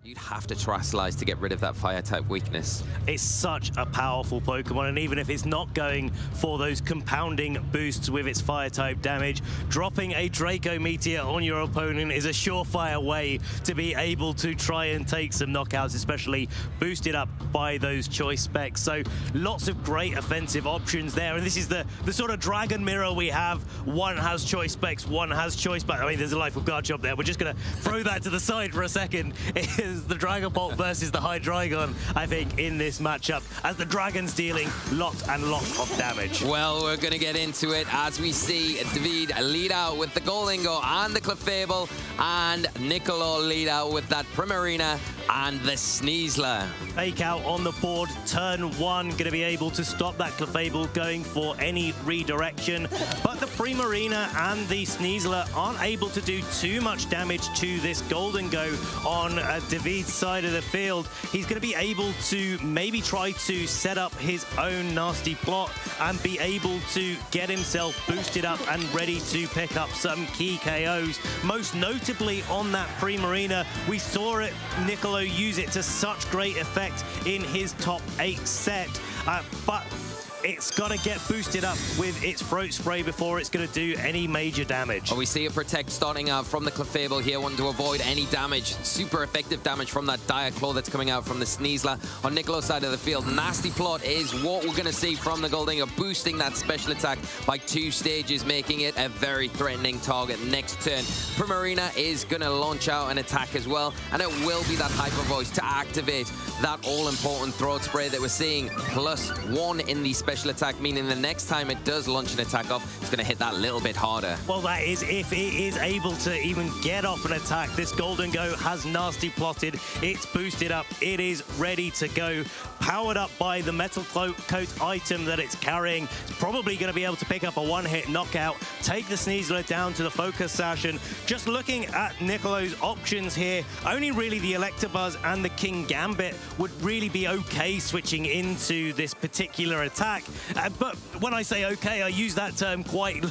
You'd have to Terastallize to get rid of that fire-type weakness. It's such a powerful Pokemon, and even if it's not going for those compounding boosts with its fire-type damage, dropping a Draco Meteor on your opponent is a surefire way to be able to try and take some knockouts, especially boosted up by those choice specs. So lots of great offensive options there, and this is the sort of Dragon Mirror we have. One has choice specs, one has choice specs. I mean, there's a Life of Guardshop there. We're just going to throw that to the side for a second. It is the Dragapult versus the Hydreigon, I think, in this matchup, as the Dragon's dealing lots and lots of damage. Well, we're going to get into it as we see Davide lead out with the Goldingo and the Clefable, and Niccolo lead out with that Primarina and the Sneasler. Fake out on the board, turn one, going to be able to stop that Clefable going for any redirection. But the Primarina and the Sneasler aren't able to do too much damage to this Goldingo on Davide's side of the field. He's going to be able to maybe try to set up his own nasty plot and be able to get himself boosted up and ready to pick up some key KOs. Most notably on that Primarina, we saw it, Niccolo use it to such great effect in his top 8 set, but it's got to get boosted up with its Throat Spray before it's going to do any major damage. Oh, we see a Protect starting out from the Clefable here, wanting to avoid any damage. Super effective damage from that Dire Claw that's coming out from the Sneasler. On Niccolo's side of the field, Nasty Plot is what we're going to see from the Goldingo, boosting that special attack by 2 stages, making it a very threatening target next turn. Primarina is going to launch out an attack as well, and it will be that Hyper Voice to activate that all-important Throat Spray that we're seeing, +1 in the special attack, meaning the next time it does launch an attack off, it's going to hit that little bit harder. Well, that is if it is able to even get off an attack. This Goldingo has Nasty Plotted, it's boosted up, it is ready to go. Powered up by the Metal Coat item that it's carrying, it's probably going to be able to pick up a one-hit knockout, take the Sneasler down to the Focus Sash. And just looking at Niccolo's options here, only really the Electabuzz and the King Gambit would really be okay switching into this particular attack. But when I say okay, I use that term quite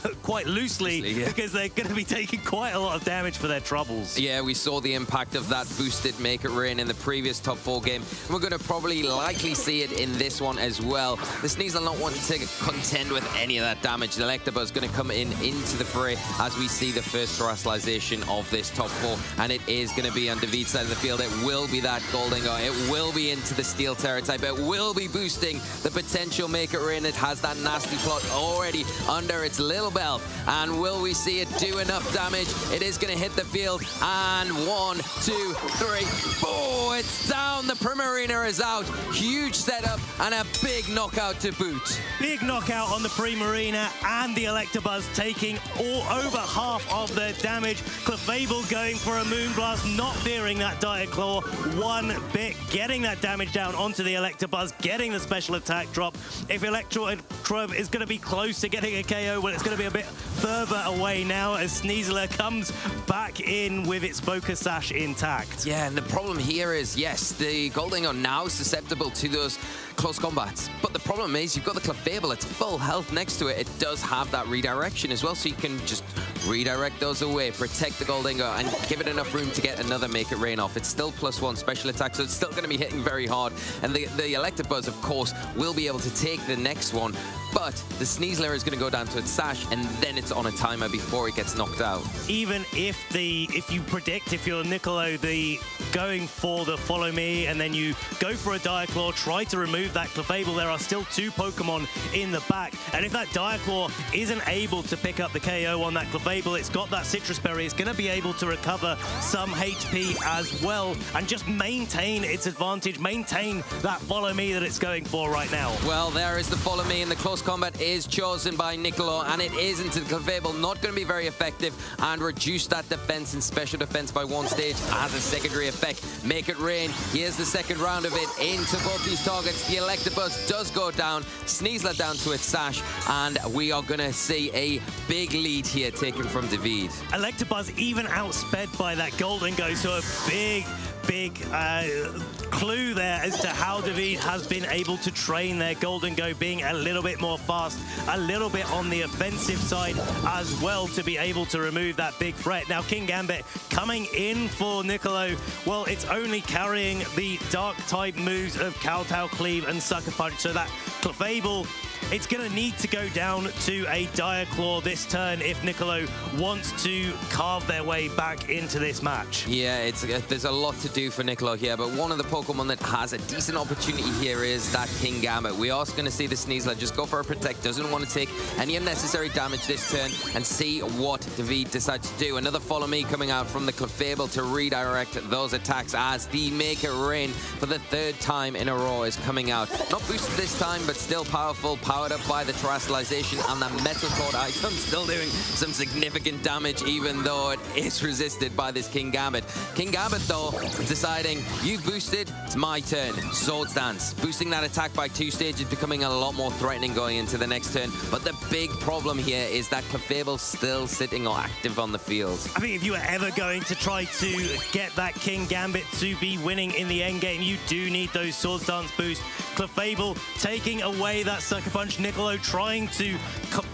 loosely, yeah, because they're going to be taking quite a lot of damage for their troubles. Yeah, we saw the impact of that boosted Make It Rain in the previous top 4 game. And we're going to probably likely see it in this one as well. The Sneasler not wanting to contend with any of that damage. The Electabuzz going to come into the fray as we see the first Terastallization of this top 4. And it is going to be on Davide's side of the field. It will be that Goldingo. It will be into the Steel Terror type. It will be boosting the potential Make It Rain. It has that Nasty Plot already under its little belt. And will we see it do enough damage? It is going to hit the field. And 1, 2, 3, 4. It's down. The Primarina is out. Huge setup and a big knockout to boot. Big knockout on the Primarina and the Electabuzz taking over half of their damage. Clefable going for a Moonblast, not fearing that Dire Claw one bit, getting that damage down onto the Electabuzz, getting the special attack drop. If Electrode is going to be close to getting a KO, well, it's going to be a bit further away now as Sneasler comes back in with its Focus Sash intact. Yeah, and the problem here is, yes, the Goldingo now susceptible to those close combats, but the problem is you've got the Clefable, it's full health next to it. It does have that redirection as well, so you can just redirect those away, protect the Goldingo, and give it enough room to get another Make It Rain off. It's still +1 special attack, so it's still going to be hitting very hard. And the Electabuzz, of course, will be able to take the next one, but the Sneasler is going to go down to its Sash, and then it's on a timer before it gets knocked out. Even if you predict, if you're Niccolo, going for the Follow Me, and then you go for a Dire Claw, try to remove that Clefable, there are still 2 Pokemon in the back, and if that Dire Claw isn't able to pick up the KO on that Clefable, it's got that Citrus Berry, it's going to be able to recover some HP as well, and just maintain its advantage, maintain that Follow Me that it's going for right now. Well, there is the Follow Me, and the close combat is chosen by Niccolo, and it is into the Clefable, not going to be very effective, and reduce that defense and special defense by 1 stage as a secondary effect. Make It Rain, here's the second round of it into both these targets. The Electabuzz does go down, Sneasler down to its Sash, and we are going to see a big lead here taken from Davide. Electabuzz even outsped by that Goldingo, so a big big clue there as to how Davide has been able to train their Golden Go, being a little bit more fast, a little bit on the offensive side as well, to be able to remove that big threat. Now, King Gambit coming in for Nicolo. Well, it's only carrying the dark type moves of Kowtow, Cleave, and Sucker Punch, so that Clefable, it's going to need to go down to a Dire Claw this turn if Nicolo wants to carve their way back into this match. Yeah, there's a lot to do for Nicolo here, but one of the Pokemon that has a decent opportunity here is that King Gambit. We are going to see the Sneasler just go for a Protect, doesn't want to take any unnecessary damage this turn, and see what Davide decides to do. Another Follow Me coming out from the Clefable to redirect those attacks as the Make It Rain for the 3rd time in a row is coming out. Not boosted this time, but still powerful, powered up by the Terrestrialization, and the Metal Sword item still doing some significant damage, even though it is resisted by this King Gambit. King Gambit, though, deciding, you boosted, it's my turn. Swords Dance. Boosting that attack by 2 stages, becoming a lot more threatening going into the next turn. But the big problem here is that Clefable still sitting or active on the field. I think if you were ever going to try to get that King Gambit to be winning in the end game, you do need those Swords Dance boosts. Clefable taking away that Sucker Punch. Nicolo trying to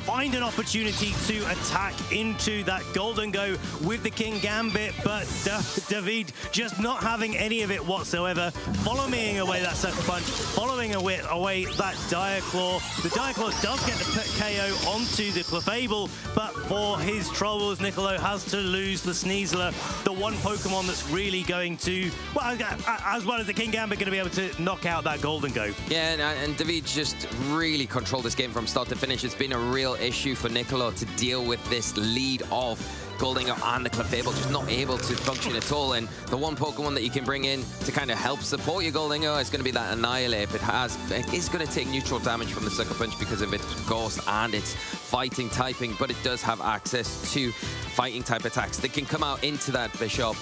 find an opportunity to attack into that Golden Go with the King Gambit, but Davide just not having any of it whatsoever. Following away that Sucker Punch, following away that Dire Claw. The Dire Claw does get the KO onto the Clefable, but for his troubles, Nicolo has to lose the Sneasler, the one Pokemon that's really going to, well, as well as the King Gambit, going to be able to knock out that Golden Go. Yeah, and Davide just really controlled this game from start to finish. It's been a real issue for Nicolo to deal with this lead of Golden Go and the Clefable, just not able to function at all. And the one Pokemon that you can bring in to kind of help support your Golden Go is going to be that Annihilate. It is going to take neutral damage from the Sucker Punch because of its Ghost and its fighting typing, but it does have access to fighting type attacks that can come out into that Bishop.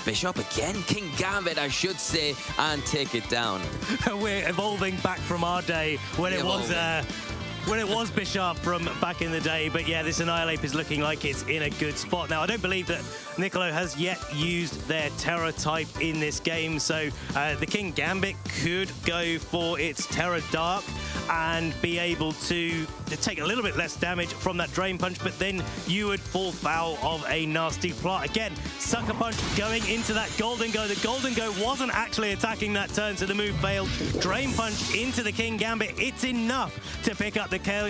Bishop again? King Gambit, I should say, and take it down. We're evolving back from our day when it was Bishop from back in the day. But yeah, this Annihilate is looking like it's in a good spot. Now, I don't believe that Nicolo has yet used their Terra type in this game, so the King Gambit could go for its Terra Dark and be able to take a little bit less damage from that Drain Punch, but then you would fall foul of a nasty plot. Again, Sucker Punch going into that Golden Go. The Golden Go wasn't actually attacking that turn, so the move failed. Drain Punch into the King Gambit. It's enough to pick up the KO,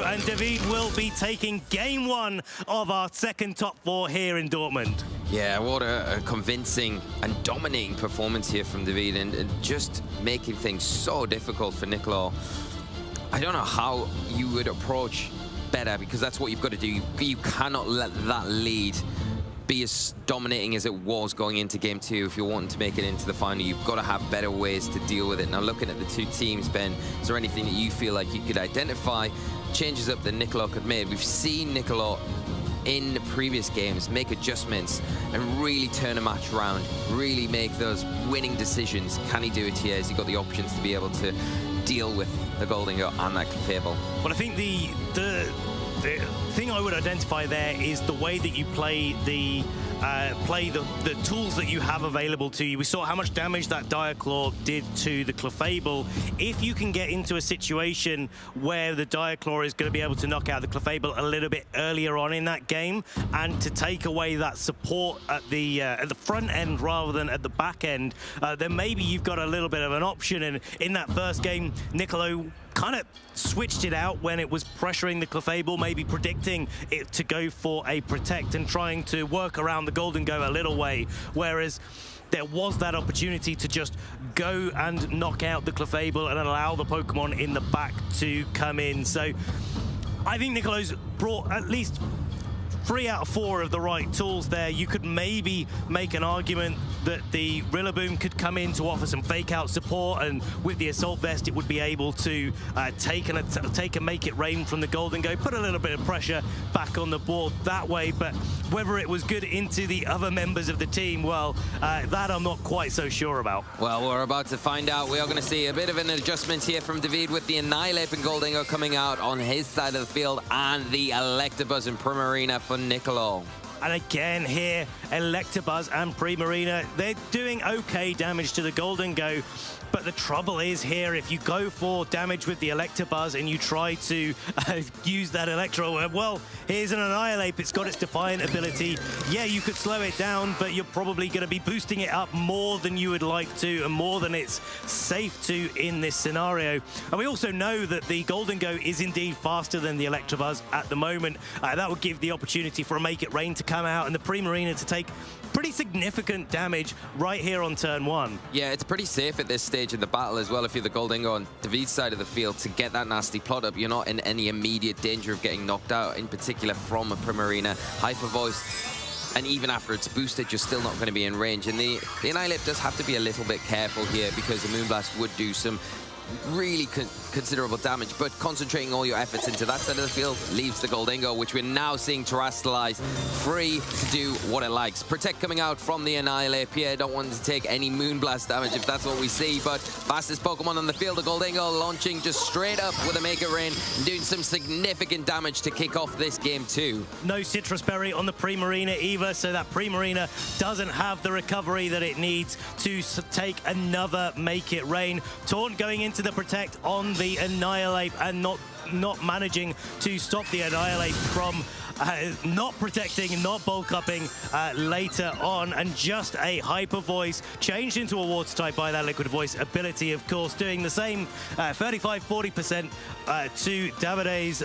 and Davide will be taking game 1 of our second top 4 here in Dortmund. Yeah, what a convincing and dominating performance here from Davide, and just making things so difficult for Nicolo. I don't know how you would approach better, because that's what you've got to do. You cannot let that lead be as dominating as it was going into game 2 if you're wanting to make it into the final. You've got to have better ways to deal with it. Now, looking at the 2 teams, Ben, is there anything that you feel like you could identify changes up that Nicolo could make? We've seen Nicolo in the previous games make adjustments and really turn a match around, really make those winning decisions. Can he do it here? Has he got the options to be able to deal with the Golden Go and that Clefable? Well, I think the thing I would identify there is the way that you play the tools that you have available to you. We saw how much damage that Dire Claw did to the Clefable. If you can get into a situation where the Dire Claw is going to be able to knock out the Clefable a little bit earlier on in that game, and to take away that support at the front end rather than at the back end, then maybe you've got a little bit of an option. And in that first game, Nicolo kind of switched it out when it was pressuring the Clefable, maybe predicting it to go for a Protect and trying to work around the Golden Go a little way, whereas there was that opportunity to just go and knock out the Clefable and allow the Pokemon in the back to come in. So I think Nicolo's brought at least 3 out of 4 of the right tools there. You could maybe make an argument that the Rillaboom could come in to offer some fake-out support, and with the Assault Vest, it would be able to take and make it rain from the Golden Go, put a little bit of pressure back on the board that way. But whether it was good into the other members of the team, well, that I'm not quite so sure about. Well, we're about to find out. We are going to see a bit of an adjustment here from Davide with the Annihilate and Golden Go coming out on his side of the field, and the Electabuzz and Primarina for Nicolo. And again here, Electabuzz and Primarina, they're doing okay damage to the Golden Go. But the trouble is here, if you go for damage with the Electabuzz and you try to use that Electro Web, well, here's an Annihilate. It's got its Defiant ability. Yeah, you could slow it down, but you're probably going to be boosting it up more than you would like to and more than it's safe to in this scenario. And we also know that the Golden Go is indeed faster than the Electabuzz at the moment. That would give the opportunity for a Make It Rain to come out and the Primarina to take pretty significant damage right here on turn 1. Yeah, it's pretty safe at this stage in the battle as well if you're the Goldingo on Davide's side of the field to get that nasty plot up. You're not in any immediate danger of getting knocked out, in particular from a Primarina. Hyper Voice, and even after it's boosted, you're still not going to be in range. And the Annihilate does have to be a little bit careful here because the Moonblast would do some really considerable damage, but concentrating all your efforts into that side of the field leaves the Goldingo, which we're now seeing terrestrialize, free to do what it likes. Protect coming out from the Annihilate. Pierre don't want to take any Moonblast damage if that's what we see, but fastest Pokemon on the field, the Goldingo launching just straight up with a Make It Rain and doing some significant damage to kick off this game too. No Citrus Berry on the Primarina either, so that Primarina doesn't have the recovery that it needs to take another Make It Rain. Taunt going into the Protect on the Annihilate and not managing to stop the Annihilate from not protecting, not bulk upping later on, and just a Hyper Voice changed into a Water type by that Liquid Voice ability, of course, doing the same 35-40% to Davide's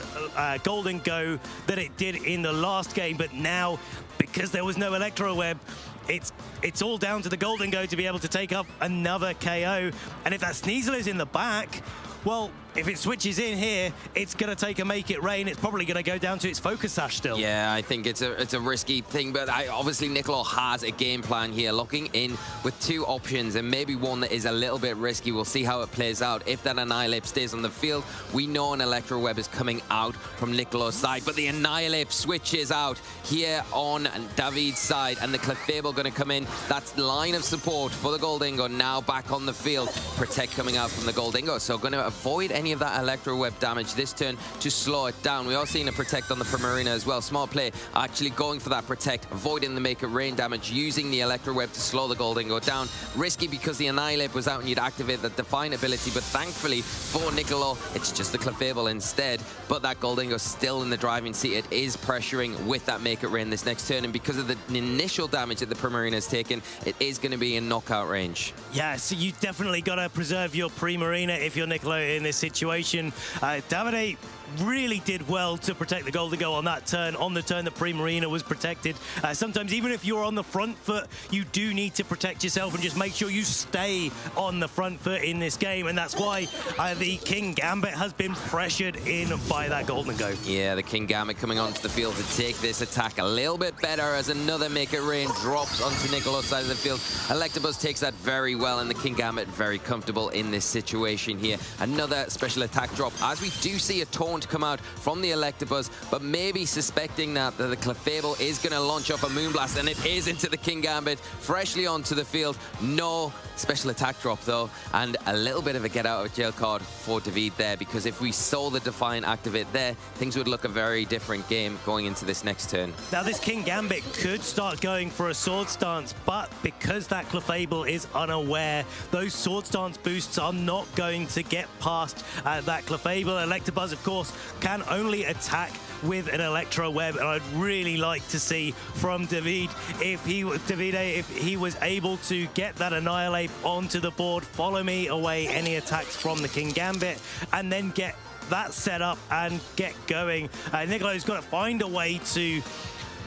Golden Go that it did in the last game. But now, because there was no Electro Web, it's all down to the Golden Go to be able to take up another KO. And if that Sneasel is in the back, well, if it switches in here, it's going to take a Make It Rain. It's probably going to go down to its Focus Sash still. Yeah, I think it's a risky thing, but obviously Nicolo has a game plan here, locking in with two options and maybe one that is a little bit risky. We'll see how it plays out. If that Annihilate stays on the field, we know an Electro Web is coming out from Nicolo's side, but the Annihilate switches out here on Davide's side, and the Clefable going to come in. That's line of support for the Goldingo now back on the field. Protect coming out from the Goldingo, so going to avoid any of that Electro Web damage this turn to slow it down. We are seeing a Protect on the Primarina as well. Smart play, actually going for that Protect, avoiding the Make It Rain damage, using the Electro Web to slow the Goldingo down. Risky because the Annihilate was out and you'd activate the Define ability, but thankfully for Nicolo, it's just the Clefable instead. But that Goldingo still in the driving seat. It is pressuring with that Make It Rain this next turn, and because of the initial damage that the Primarina has taken, it is going to be in knockout range. Yeah, so you definitely got to preserve your Primarina if you're Nicolo in this situation. Davide really did well to protect the Goldingo on that turn. On the turn, the Primarina was protected. Sometimes, even if you're on the front foot, you do need to protect yourself and just make sure you stay on the front foot in this game. And that's why the King Gambit has been pressured in by that Goldingo. Yeah, the King Gambit coming onto the field to take this attack a little bit better as another Make It Rain drops onto Nicolo's side of the field. Electabuzz takes that very well, and the King Gambit very comfortable in this situation here. Another special attack drop as we do see a Taunt come out from the Electabuzz, but maybe suspecting that the Clefable is going to launch up a Moonblast, and it is into the King Gambit, freshly onto the field. No special attack drop though, and a little bit of a get out of jail card for Davide there, because if we saw the Defiant activate there, things would look a very different game going into this next turn. Now this King Gambit could start going for a Sword Stance, but because that Clefable is unaware, those Sword Stance boosts are not going to get past that Clefable. Electabuzz, of course, can only attack with an Electro Web, and I'd really like to see from Davide if he was able to get that Annihilate onto the board, follow me away any attacks from the King Gambit, and then get that set up and get going. Nicolo's got to find a way to,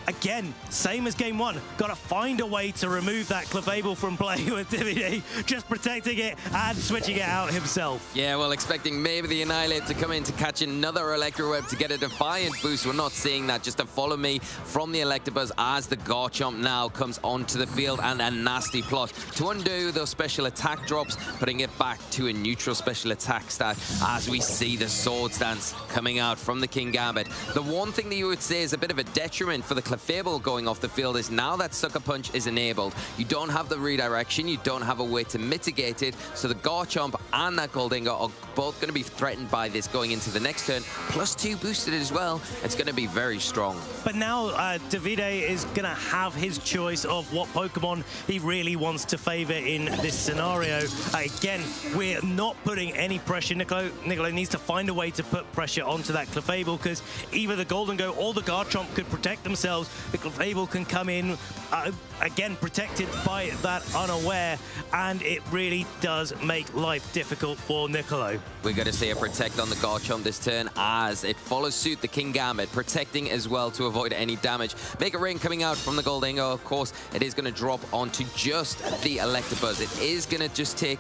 again, same as game one, got to find a way to remove that Clefable from play with Davide, just protecting it and switching it out himself. Yeah, well, expecting maybe the Annihilate to come in to catch another Electro Web to get a Defiant boost. We're not seeing that. Just a follow me from the Electabuzz as the Garchomp now comes onto the field, and a nasty plot to undo those special attack drops, putting it back to a neutral special attack stat as we see the Sword Stance coming out from the King Gambit. The one thing that you would say is a bit of a detriment for the Clefable going off the field is now that Sucker Punch is enabled. You don't have the redirection, you don't have a way to mitigate it, so the Garchomp and that Goldingo are both going to be threatened by this going into the next turn. +2 boosted as well. It's going to be very strong. But now Davide is going to have his choice of what Pokemon he really wants to favor in this scenario. Again, we're not putting any pressure. Nicolo needs to find a way to put pressure onto that Clefable, because either the Golden Go or the Garchomp could protect themselves. The Clefable can come in, again, protected by that Unaware, and it really does make life difficult for Nicolo. We're going to see a protect on the Garchomp this turn as it follows suit the Kingambit, protecting as well to avoid any damage. Make It Rain coming out from the Goldingo, of course, it is going to drop onto just the Electabuzz. It is going to just take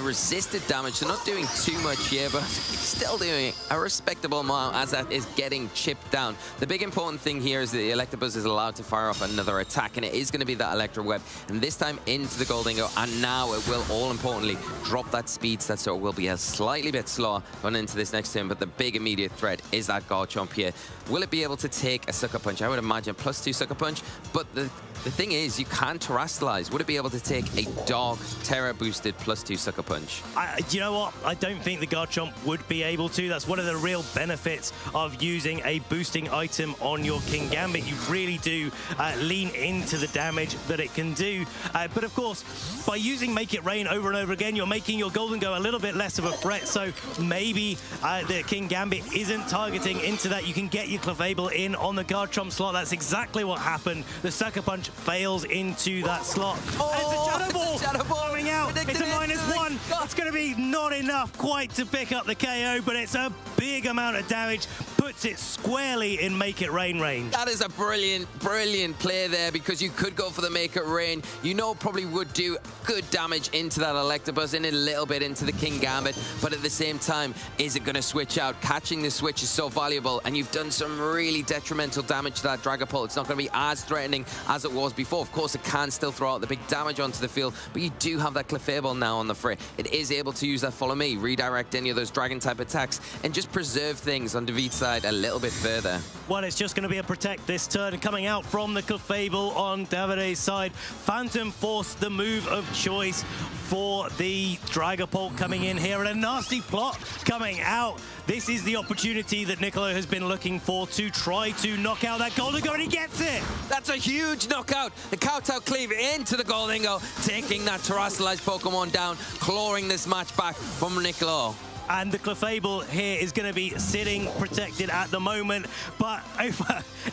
resisted damage, so not doing too much here, but still doing a respectable amount as that is getting chipped down. The big important thing here is that the Electabuzz is allowed to fire off another attack, and it is going to be that Electro Web, and this time into the Goldingo, and now it will, all importantly, drop that speed stat, so it will be a slightly bit slower going into this next turn, but the big immediate threat is that Garchomp here. Will it be able to take a Sucker Punch? I would imagine +2 Sucker Punch, but the thing is, you can Terrastallize. Would it be able to take a Dark Terra boosted +2 Sucker Punch? You know what? I don't think the Garchomp would be able to. That's one of the real benefits of using a boosting item on your Kingambit. You really do lean into the damage that it can do. But of course, by using Make It Rain over and over again, you're making your Golden Go a little bit less of a threat. So maybe the Kingambit isn't targeting into that. You can get your Clefable in on the Garchomp slot. That's exactly what happened. The Sucker Punch fails into that slot. Oh, it's a Shadow Ball coming out. It's a -1. It's going to be not enough quite to pick up the KO, but it's a big amount of damage. Puts it squarely in Make It Rain range. That is a brilliant, brilliant play there, because you could go for the Make It Rain. You know, probably would do good damage into that Electabuzz and a little bit into the Kingambit, but at the same time, is it going to switch out? Catching the switch is so valuable, and you've done some really detrimental damage to that Dragapult. It's not going to be as threatening as it was before. Of course, it can still throw out the big damage onto the field, but you do have that Clefable now on the fray. It is able to use that Follow Me, redirect any of those Dragon-type attacks, and just preserve things on Davide's side a little bit further. Well, it's just going to be a protect this turn. Coming out from the Clefable on Davide's side, Phantom Force, the move of choice for the Dragapult coming in here, and a nasty plot coming out. This is the opportunity that Nicolo has been looking for to try to knock out that Goldingo, and he gets it! That's a huge knockout. The Kowtow Cleave into the Goldingo, taking that Terrastalized Pokemon down, clawing this match back from Nicolo. And the Clefable here is going to be sitting protected at the moment. But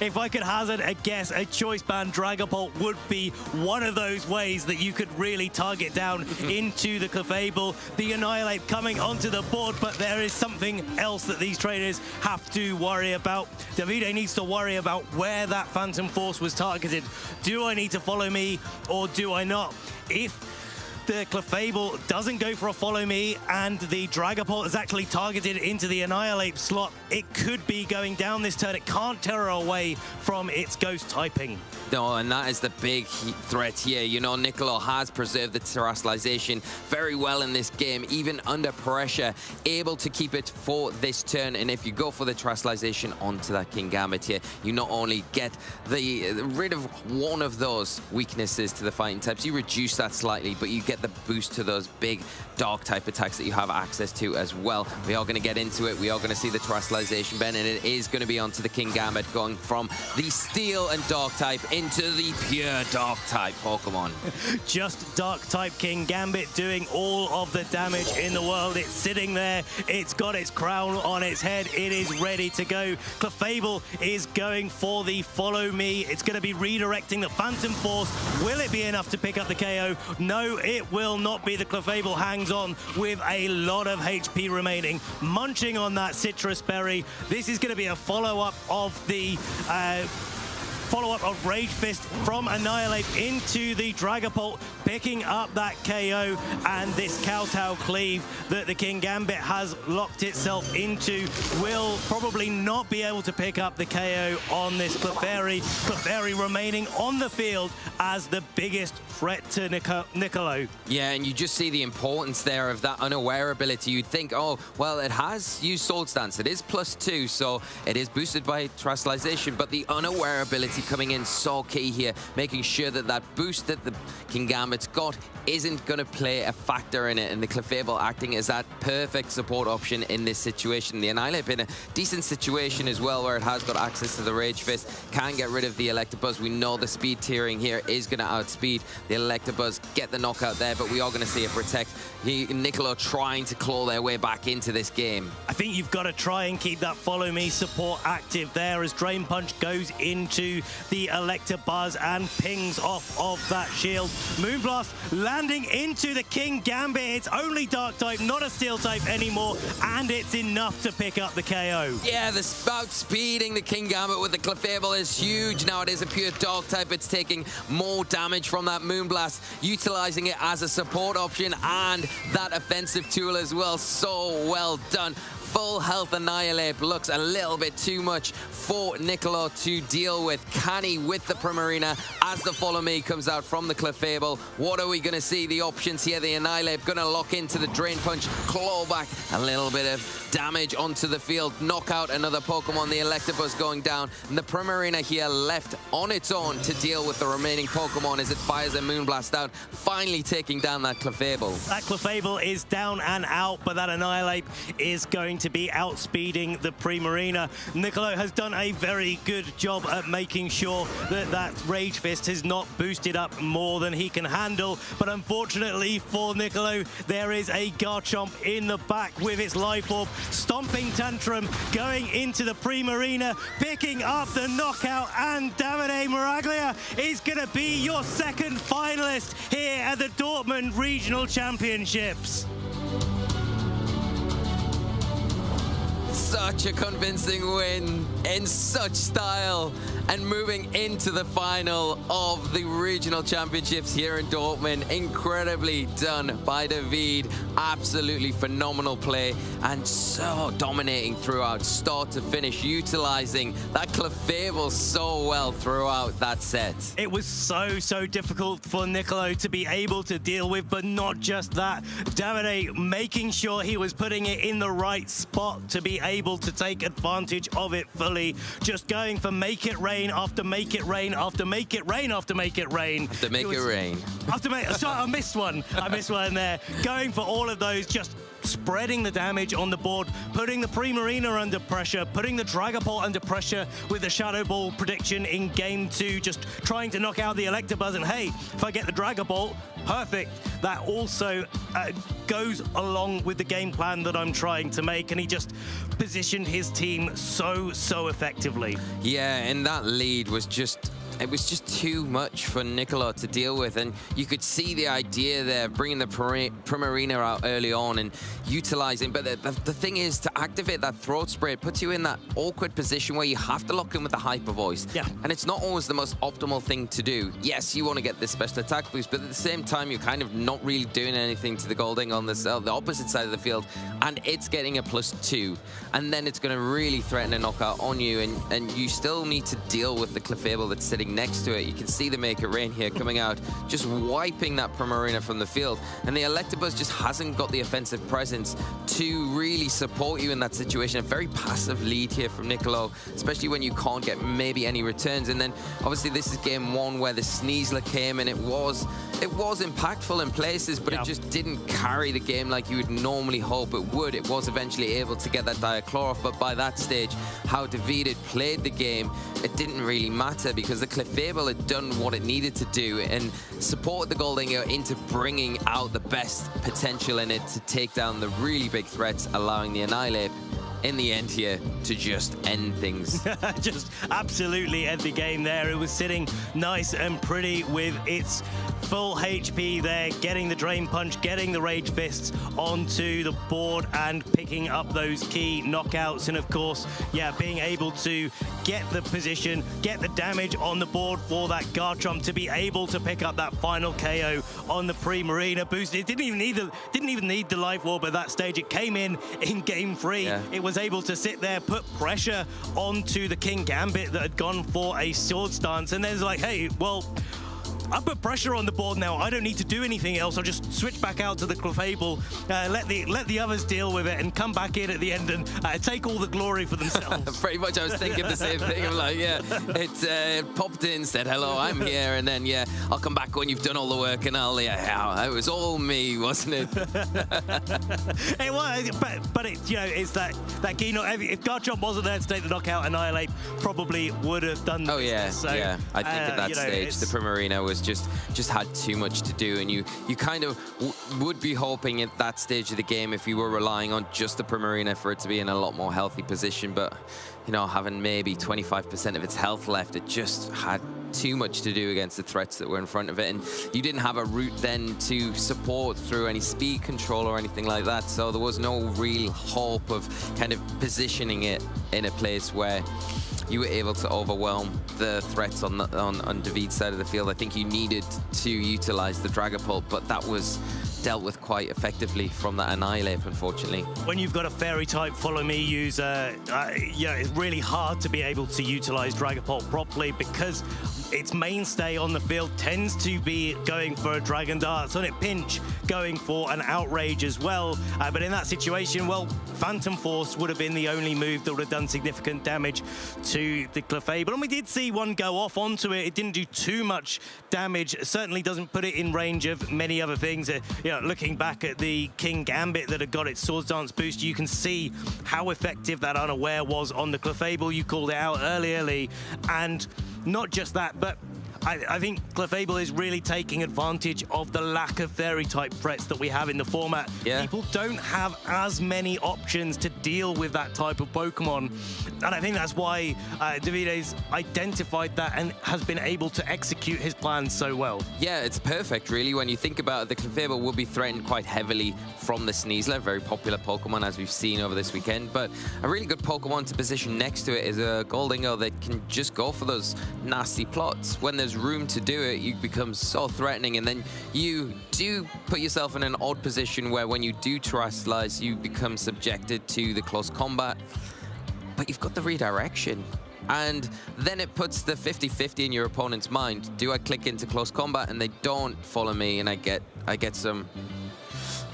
if I could hazard a guess, a Choice Band Dragapult would be one of those ways that you could really target down into the Clefable. The Annihilate coming onto the board, but there is something else that these trainers have to worry about. Davide needs to worry about where that Phantom Force was targeted. Do I need to Follow Me or do I not? If the Clefable doesn't go for a Follow Me and the Dragapult is actually targeted into the Annihilate slot, it could be going down this turn. It can't Terra away from its Ghost typing. No, and that is the big threat here. You know, Nicolo has preserved the Terrastalization very well in this game, even under pressure, able to keep it for this turn. And if you go for the Terrastalization onto that Kingambit here, you not only get rid of one of those weaknesses to the fighting types, you reduce that slightly, but you get the boost to those big Dark type attacks that you have access to as well. We are going to get into it. We are going to see the Terrastalization bend, and it is going to be onto the Kingambit, going from the Steel and Dark type into the pure Dark type Pokemon. Just Dark type Kingambit doing all of the damage in the world. It's sitting there. It's got its crown on its head. It is ready to go. Clefable is going for the Follow Me. It's going to be redirecting the Phantom Force. Will it be enough to pick up the KO? No, it will not be. The Clefable hangs on with a lot of HP remaining, munching on that Citrus Berry. This is going to be a follow-up of the Rage Fist from Annihilate into the Dragapult, picking up that KO, and this Kowtow Cleave that the Kingambit has locked itself into will probably not be able to pick up the KO on this Clefairy. Clefairy remaining on the field as the biggest threat to Nicolo. Yeah, and you just see the importance there of that Unaware ability. You'd think, oh, well, it has used Swords Dance. It is +2, so it is boosted by Terrastalization, but the Unaware ability Mattie coming in so key here, making sure that that boost that the King Gambit's got isn't going to play a factor in it, and the Clefable acting as that perfect support option in this situation. The Annihilate in a decent situation as well, where it has got access to the Rage Fist, can get rid of the Electabuzz. We know the speed tiering here is going to outspeed the Electabuzz, get the knockout there, but we are going to see it protect. Niccolo trying to claw their way back into this game. I think you've got to try and keep that follow me support active there as Drain Punch goes into the Electabuzz and pings off of that shield. Moonblast landing into the King Gambit. It's only Dark type, not a Steel type anymore, and it's enough to pick up the KO. Yeah, the outspeeding the King Gambit with the Clefable is huge. Now it is a pure Dark type. It's taking more damage from that Moonblast, utilizing it as a support option and that offensive tool as well. So well done. Full health Annihilate looks a little bit too much for Niccolo to deal with. Can he with the Primarina as the Follow Me comes out from the Clefable? What are we going to see? The options here, the Annihilate going to lock into the Drain Punch, claw back a little bit of damage onto the field, knock out another Pokemon, the Electabuzz going down, and the Primarina here left on its own to deal with the remaining Pokemon as it fires a Moonblast out, finally taking down that Clefable. That Clefable is down and out, but that Annihilate is going to be outspeeding the Primarina. Niccolo has done a very good job at making sure that that Rage Fist is not boosted up more than he can handle, but unfortunately for Niccolo, there is a Garchomp in the back with its Life Orb. Stomping Tantrum going into the Primarina, picking up the knockout, and Davide Miraglia is going to be your second finalist here at the Dortmund Regional Championships. Such a convincing win in such style, and moving into the final of the regional championships here in Dortmund. Incredibly done by Davide. Absolutely phenomenal play and so dominating throughout, start to finish, utilizing that Clefable so well throughout that set. It was so difficult for Niccolo to be able to deal with, but not just that. Davide making sure he was putting it in the right spot to be able to take advantage of it fully. Just going for make it rain after make it rain after make it rain after make it rain. After make it rain. Sorry, I missed one. I missed one there. Going for all of those, just spreading the damage on the board, putting the Primarina under pressure, putting the Dragapult under pressure with the Shadow Ball prediction in Game 2, just trying to knock out the Electabuzz, and hey, if I get the Dragapult, perfect. That also goes along with the game plan that I'm trying to make, and he just positioned his team so effectively. Yeah, and that lead was just... it was just too much for Niccolo to deal with, and you could see the idea there, bringing the Primarina out early on and utilizing. But the thing is, to activate that Throat Spray, it puts you in that awkward position where you have to lock in with the Hyper Voice. Yeah. And it's not always the most optimal thing to do. Yes, you want to get this special attack boost, but at the same time, you're kind of not really doing anything to the Golding on the opposite side of the field, and it's getting a +2. And then it's going to really threaten a knockout on you, and you still need to deal with the Clefable that's sitting next to it. You can see the Make It Rain here coming out, just wiping that Primarina from the field. And the Electabuzz just hasn't got the offensive presence to really support you in that situation. A very passive lead here from Niccolo, especially when you can't get maybe any returns. And then obviously this is game 1 where the Sneasler came, and it was impactful in places, but it just didn't carry the game like you would normally hope it would. It was eventually able to get that Diaclor off, but by that stage, how Davide had played the game, it didn't really matter, because the Clefable had done what it needed to do and supported the Golding into bringing out the best potential in it to take down the really big threats, allowing the Annihilate in the end here to just end things. Just absolutely end the game there. It was sitting nice and pretty with its full HP there, getting the Drain Punch, getting the Rage Fists onto the board and picking up those key knockouts. And of course, yeah, being able to get the position, get the damage on the board for that Garchomp to be able to pick up that final KO on the Primarina boost. It didn't even need the Life Orb at that stage. It came in Game 3. Yeah. It was able to sit there, put pressure onto the King Gambit that had gone for a Sword Stance, and then it's like, hey, well, I put pressure on the board now. I don't need to do anything else. I'll just switch back out to the Clefable, let the others deal with it, and come back in at the end and take all the glory for themselves. Pretty much, I was thinking the same thing. I'm like, yeah, it popped in, said hello, I'm here, and then yeah, I'll come back when you've done all the work, and I'll it was all me, wasn't it? It was, but it, you know, it's that key. If Garchomp wasn't there to take the knockout, Annihilate probably would have done. Oh yeah, so, yeah. I think at that stage, the Primarina was just had too much to do, and you kind of would be hoping at that stage of the game, if you were relying on just the Primarina, for it to be in a lot more healthy position. But you know, having maybe 25% of its health left, it just had too much to do against the threats that were in front of it, and you didn't have a route then to support through any speed control or anything like that, so there was no real hope of kind of positioning it in a place where you were able to overwhelm the threats on Davide's side of the field. I think you needed to utilize the Dragapult, but that was dealt with quite effectively from that Annihilate, unfortunately. When you've got a Fairy-type Follow Me user, yeah, it's really hard to be able to utilize Dragapult properly, because its mainstay on the field tends to be going for a Dragon Dart, on it pinch, going for an Outrage as well. But in that situation, well, Phantom Force would have been the only move that would have done significant damage to the Clefable. And we did see one go off onto it. It didn't do too much damage. It certainly doesn't put it in range of many other things. You know, looking back at the King Gambit that had got its Swords Dance boost, you can see how effective that Unaware was on the Clefable. You called it out earlier, Lee. And not just that, but I think Clefable is really taking advantage of the lack of Fairy-type threats that we have in the format. Yeah. People don't have as many options to deal with that type of Pokemon. And I think that's why Davide's identified that and has been able to execute his plan so well. Yeah, it's perfect, really. When you think about it, the Clefable will be threatened quite heavily from the Sneasler, very popular Pokemon, as we've seen over this weekend. But a really good Pokemon to position next to it is a Goldingo that can just go for those nasty plots. When there's room to do it, you become so threatening, and then you do put yourself in an odd position where when you do Terastallize, you become subjected to the close combat, but you've got the redirection. And then it puts the 50-50 in your opponent's mind. Do I click into close combat and they don't follow me and I get some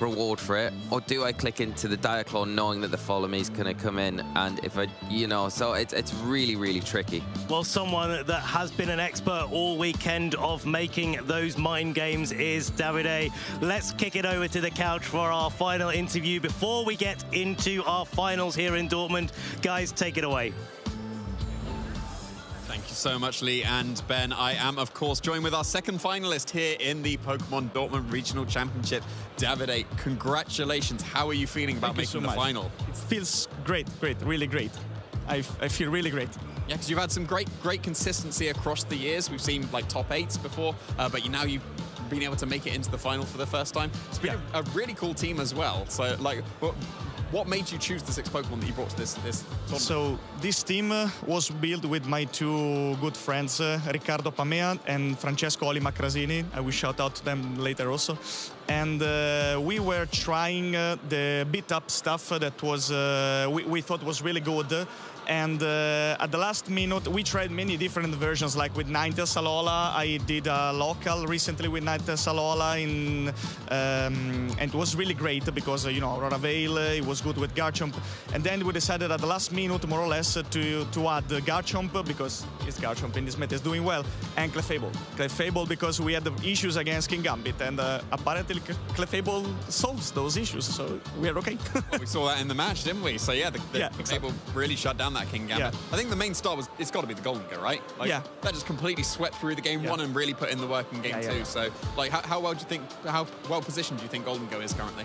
reward for it, or do I click into the Diaclone knowing that the follow me is going to come in? And if I, you know, so it's really, really tricky. Well, someone that has been an expert all weekend of making those mind games is Davide. Let's kick it over to the couch for our final interview before we get into our finals here in Dortmund. Guys, take it away. Thank you so much, Lee and Ben. I am, of course, joined with our second finalist here in the Pokemon Dortmund Regional Championship. Davide, congratulations. How are you feeling about making the final? It feels great, really great. I feel really great. Yeah, because you've had some great consistency across the years. We've seen like top 8s before, but now you've been able to make it into the final for the first time. It's been a really cool team as well. So, like, what made you choose the 6 Pokemon that you brought to this tournament? So this team was built with my 2 good friends, Riccardo Pamea and Francesco Oli Macrasini. I will shout out to them later also. And we were trying the beat-up stuff that was we thought was really good. And at the last minute, we tried many different versions, like with Ninetales Alola. I did a local recently with Ninetales Alola, and it was really great because, you know, Aurora Veil, it was good with Garchomp. And then we decided at the last minute, more or less, to add Garchomp, because it's Garchomp in this meta is doing well, and Clefable. Clefable because we had the issues against King Gambit, and apparently Clefable solves those issues, so we are okay. Well, we saw that in the match, didn't we? So yeah, the Clefable really shut down that King Gambit. Yeah. I think the main star was, it's got to be the Goldingo, right? Like, yeah. That just completely swept through the game 1 and really put in the work in game 2. So, like, how well positioned do you think Goldingo is currently?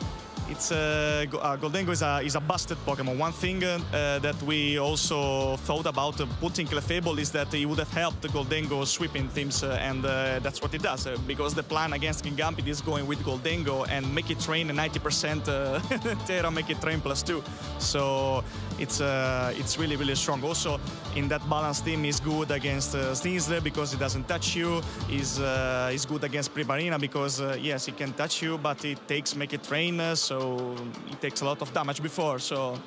It's Goldingo is a busted Pokemon. One thing that we also thought about putting Clefable is that it would have helped Goldingo sweeping teams, and that's what it does. Because the plan against King Gambit is going with Goldingo and make it train 90% Terra, make it train +2. So it's really, really strong. Also, in that balanced team, is good against Sneasler because it doesn't touch you. Is good against Primarina because yes, it can touch you, but it takes make it train. So it takes a lot of damage before. So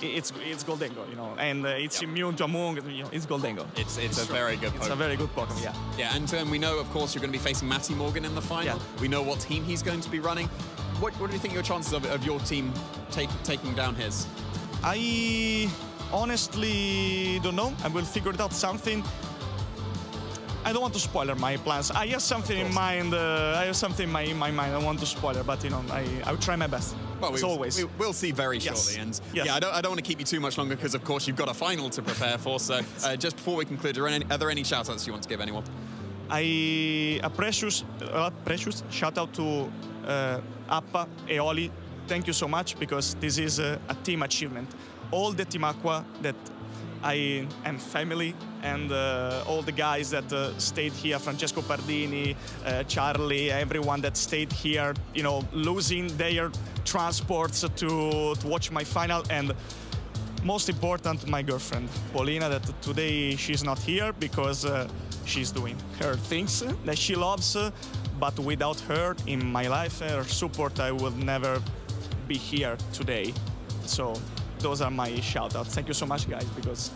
it's Goldengo, you know, and it's immune to Among, you know, it's Goldengo. It's a very good Pokemon. It's a very good Pokemon, yeah. Yeah, and we know, of course, you're going to be facing Mattie Morgan in the final. Yeah. We know what team he's going to be running. What do you think your chances of your team taking down his? I honestly don't know. I will figure it out something. I don't want to spoiler my plans. I have something in mind. I have something in my mind. I don't want to spoiler, but you know, I will try my best. Well, as always. We'll see very shortly. Yes. And Yes. yeah, I don't want to keep you too much longer because, of course, you've got a final to prepare for. So just before we conclude, are there any shout-outs you want to give anyone? A precious shout out to Appa e Oli. Thank you so much, because this is a team achievement. All the Team Aqua that I am family, and all the guys that stayed here, Francesco Pardini, Charlie, everyone that stayed here, you know, losing their transports to watch my final, and most important, my girlfriend, Paulina, that today she's not here because she's doing her things that she loves, but without her in my life, her support, I would never be here today. So those are my shout-outs. Thank you so much, guys, because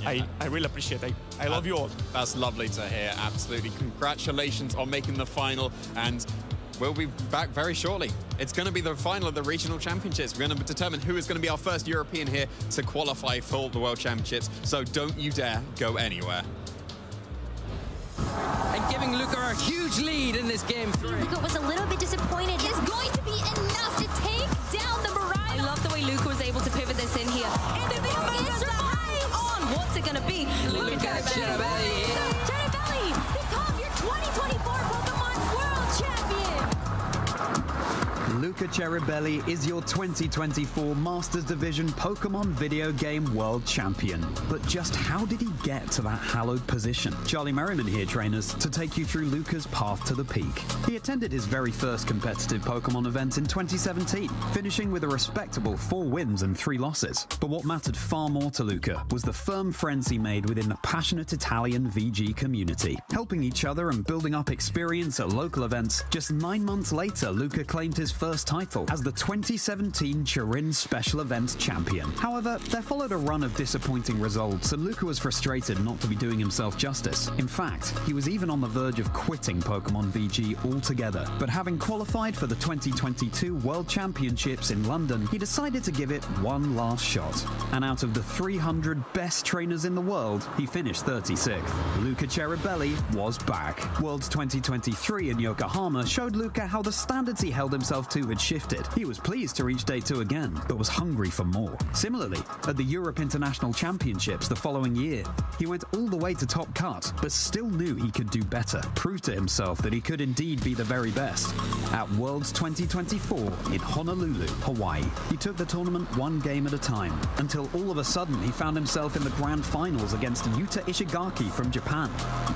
I really appreciate it. I love you all. That's lovely to hear, absolutely. Congratulations on making the final, and we'll be back very shortly. It's going to be the final of the regional championships. We're going to determine who is going to be our first European here to qualify for the World Championships, so don't you dare go anywhere. And giving Luca a huge lead in this game 3. Luca was a little bit disappointed. Is going to be enough to take down the Miraglia. I love the way Luca was able to pivot this in here. And the is right on. What's it gonna be? Luca Cherubelli. Cherubelli, become your 2024 Pokemon World Champion. Luca Cherubelli is your 2024 Masters Division Pokemon Video Game World Champion. But just how did he get to that hallowed position? Charlie Merriman here, trainers, to take you through Luca's path to the peak. He attended his very first competitive Pokemon event in 2017, finishing with a respectable 4 wins and 3 losses. But what mattered far more to Luca was the firm friends he made within the passionate Italian VG community. Helping each other and building up experience at local events, just 9 months later, Luca claimed his first title as the 2017 Turin Special Events Champion. However, there followed a run of disappointing results, and Luca was frustrated not to be doing himself justice. In fact, he was even on the verge of quitting Pokemon VG altogether. But having qualified for the 2022 World Championships in London, he decided to give it one last shot. And out of the 300 best trainers in the world, he finished 36th. Luca Cherubelli was back. Worlds 2023 in Yokohama showed Luca how the standards he held himself to had shifted. He was pleased to reach Day 2 again, but was hungry for more. Similarly, at the Europe International Championships the following year, he went all the way to top cut, but still knew he could do better, proved to himself that he could indeed be the very best. At Worlds 2024 in Honolulu, Hawaii, he took the tournament one game at a time, until all of a sudden he found himself in the grand finals against Yuta Ishigaki from Japan.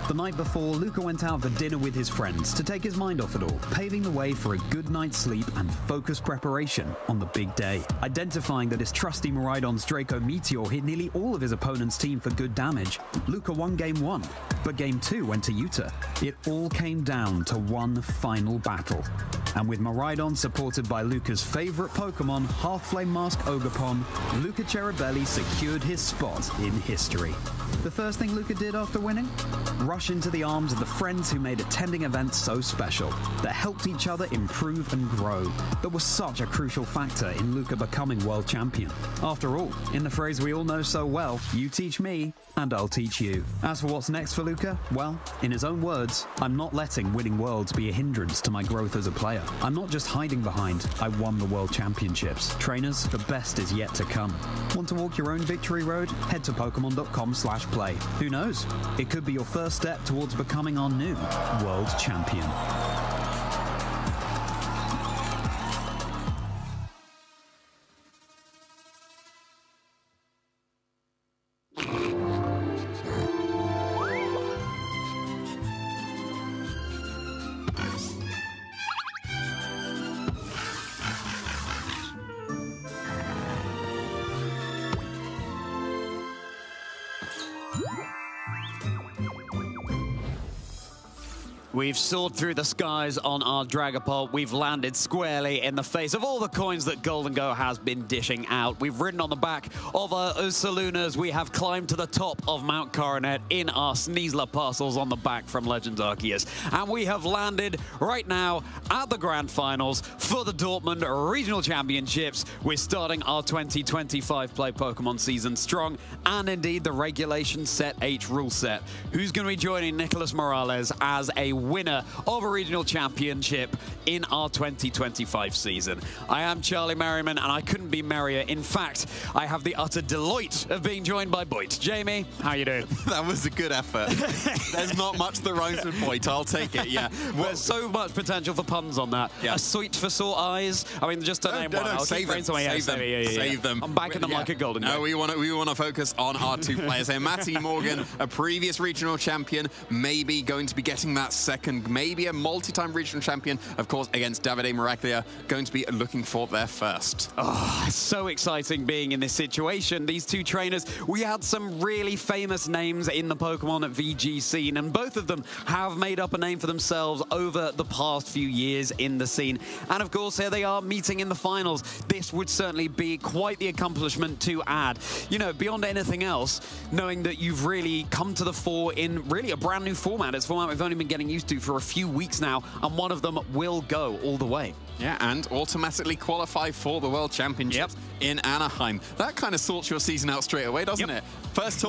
The night before, Luca went out for dinner with his friends to take his mind off it all, paving the way for a good night's sleep and focused preparation on the big day. Identifying that his trusty Miraidon's Draco Meteor hit nearly all of his opponent's team for good damage, Luca won Game 1, but Game 2 went to Yuta. It all came down to one final battle. And with Miraidon supported by Luca's favorite Pokemon, Half-Flame Mask Ogerpon, Luca Cherubelli secured his spot in history. The first thing Luca did after winning? Rush into the arms of the friends who made attending events so special, that helped each other improve and grow, that was such a crucial factor in Luca becoming world champion. After all, in the phrase we all know so well, you teach me, and I'll teach you. As for what's next for Luca, well, in his own words, I'm not letting winning worlds be a hindrance to my growth as a player. I'm not just hiding behind, I won the World Championships. Trainers, the best is yet to come. Want to walk your own victory road? Head to Pokemon.com/play. Who knows? It could be your first step towards becoming our new world champion. We've soared through the skies on our Dragapult. We've landed squarely in the face of all the coins that Golden Go has been dishing out. We've ridden on the back of our Ursalunas. We have climbed to the top of Mount Coronet in our Sneasler parcels on the back from Legends Arceus. And we have landed right now at the Grand Finals for the Dortmund Regional Championships. We're starting our 2025 Play Pokemon season strong, and indeed the regulation set H rule set. Who's going to be joining Nicholas Morales as a winner of a regional championship in our 2025 season? I am Charlie Merriman, and I couldn't be merrier. In fact, I have the utter delight of being joined by Boyd. Jamie, how you doing? That was a good effort. There's not much that rhymes with Boyd. I'll take it, yeah. There's so much potential for puns on that. Yeah. A sweet for sore eyes. I mean, just to name one. I'll Save them. Save them. I'm backing them like a Golden Go. No, we want to focus on our two players here. Mattie Morgan, a previous regional champion, maybe going to be getting that second, maybe a multi-time regional champion, of course, against Davide Miraglia, going to be looking for their first. Oh, so exciting being in this situation. These two trainers, we had some really famous names in the Pokemon at VGC scene, and both of them have made up a name for themselves over the past few years in the scene. And of course, here they are meeting in the finals. This would certainly be quite the accomplishment to add. You know, beyond anything else, knowing that you've really come to the fore in really a brand new format. It's a format we've only been getting used to for a few weeks now, and one of them will go all the way. Yeah, and automatically qualify for the World Championships in Anaheim. That kind of sorts your season out straight away, doesn't it? First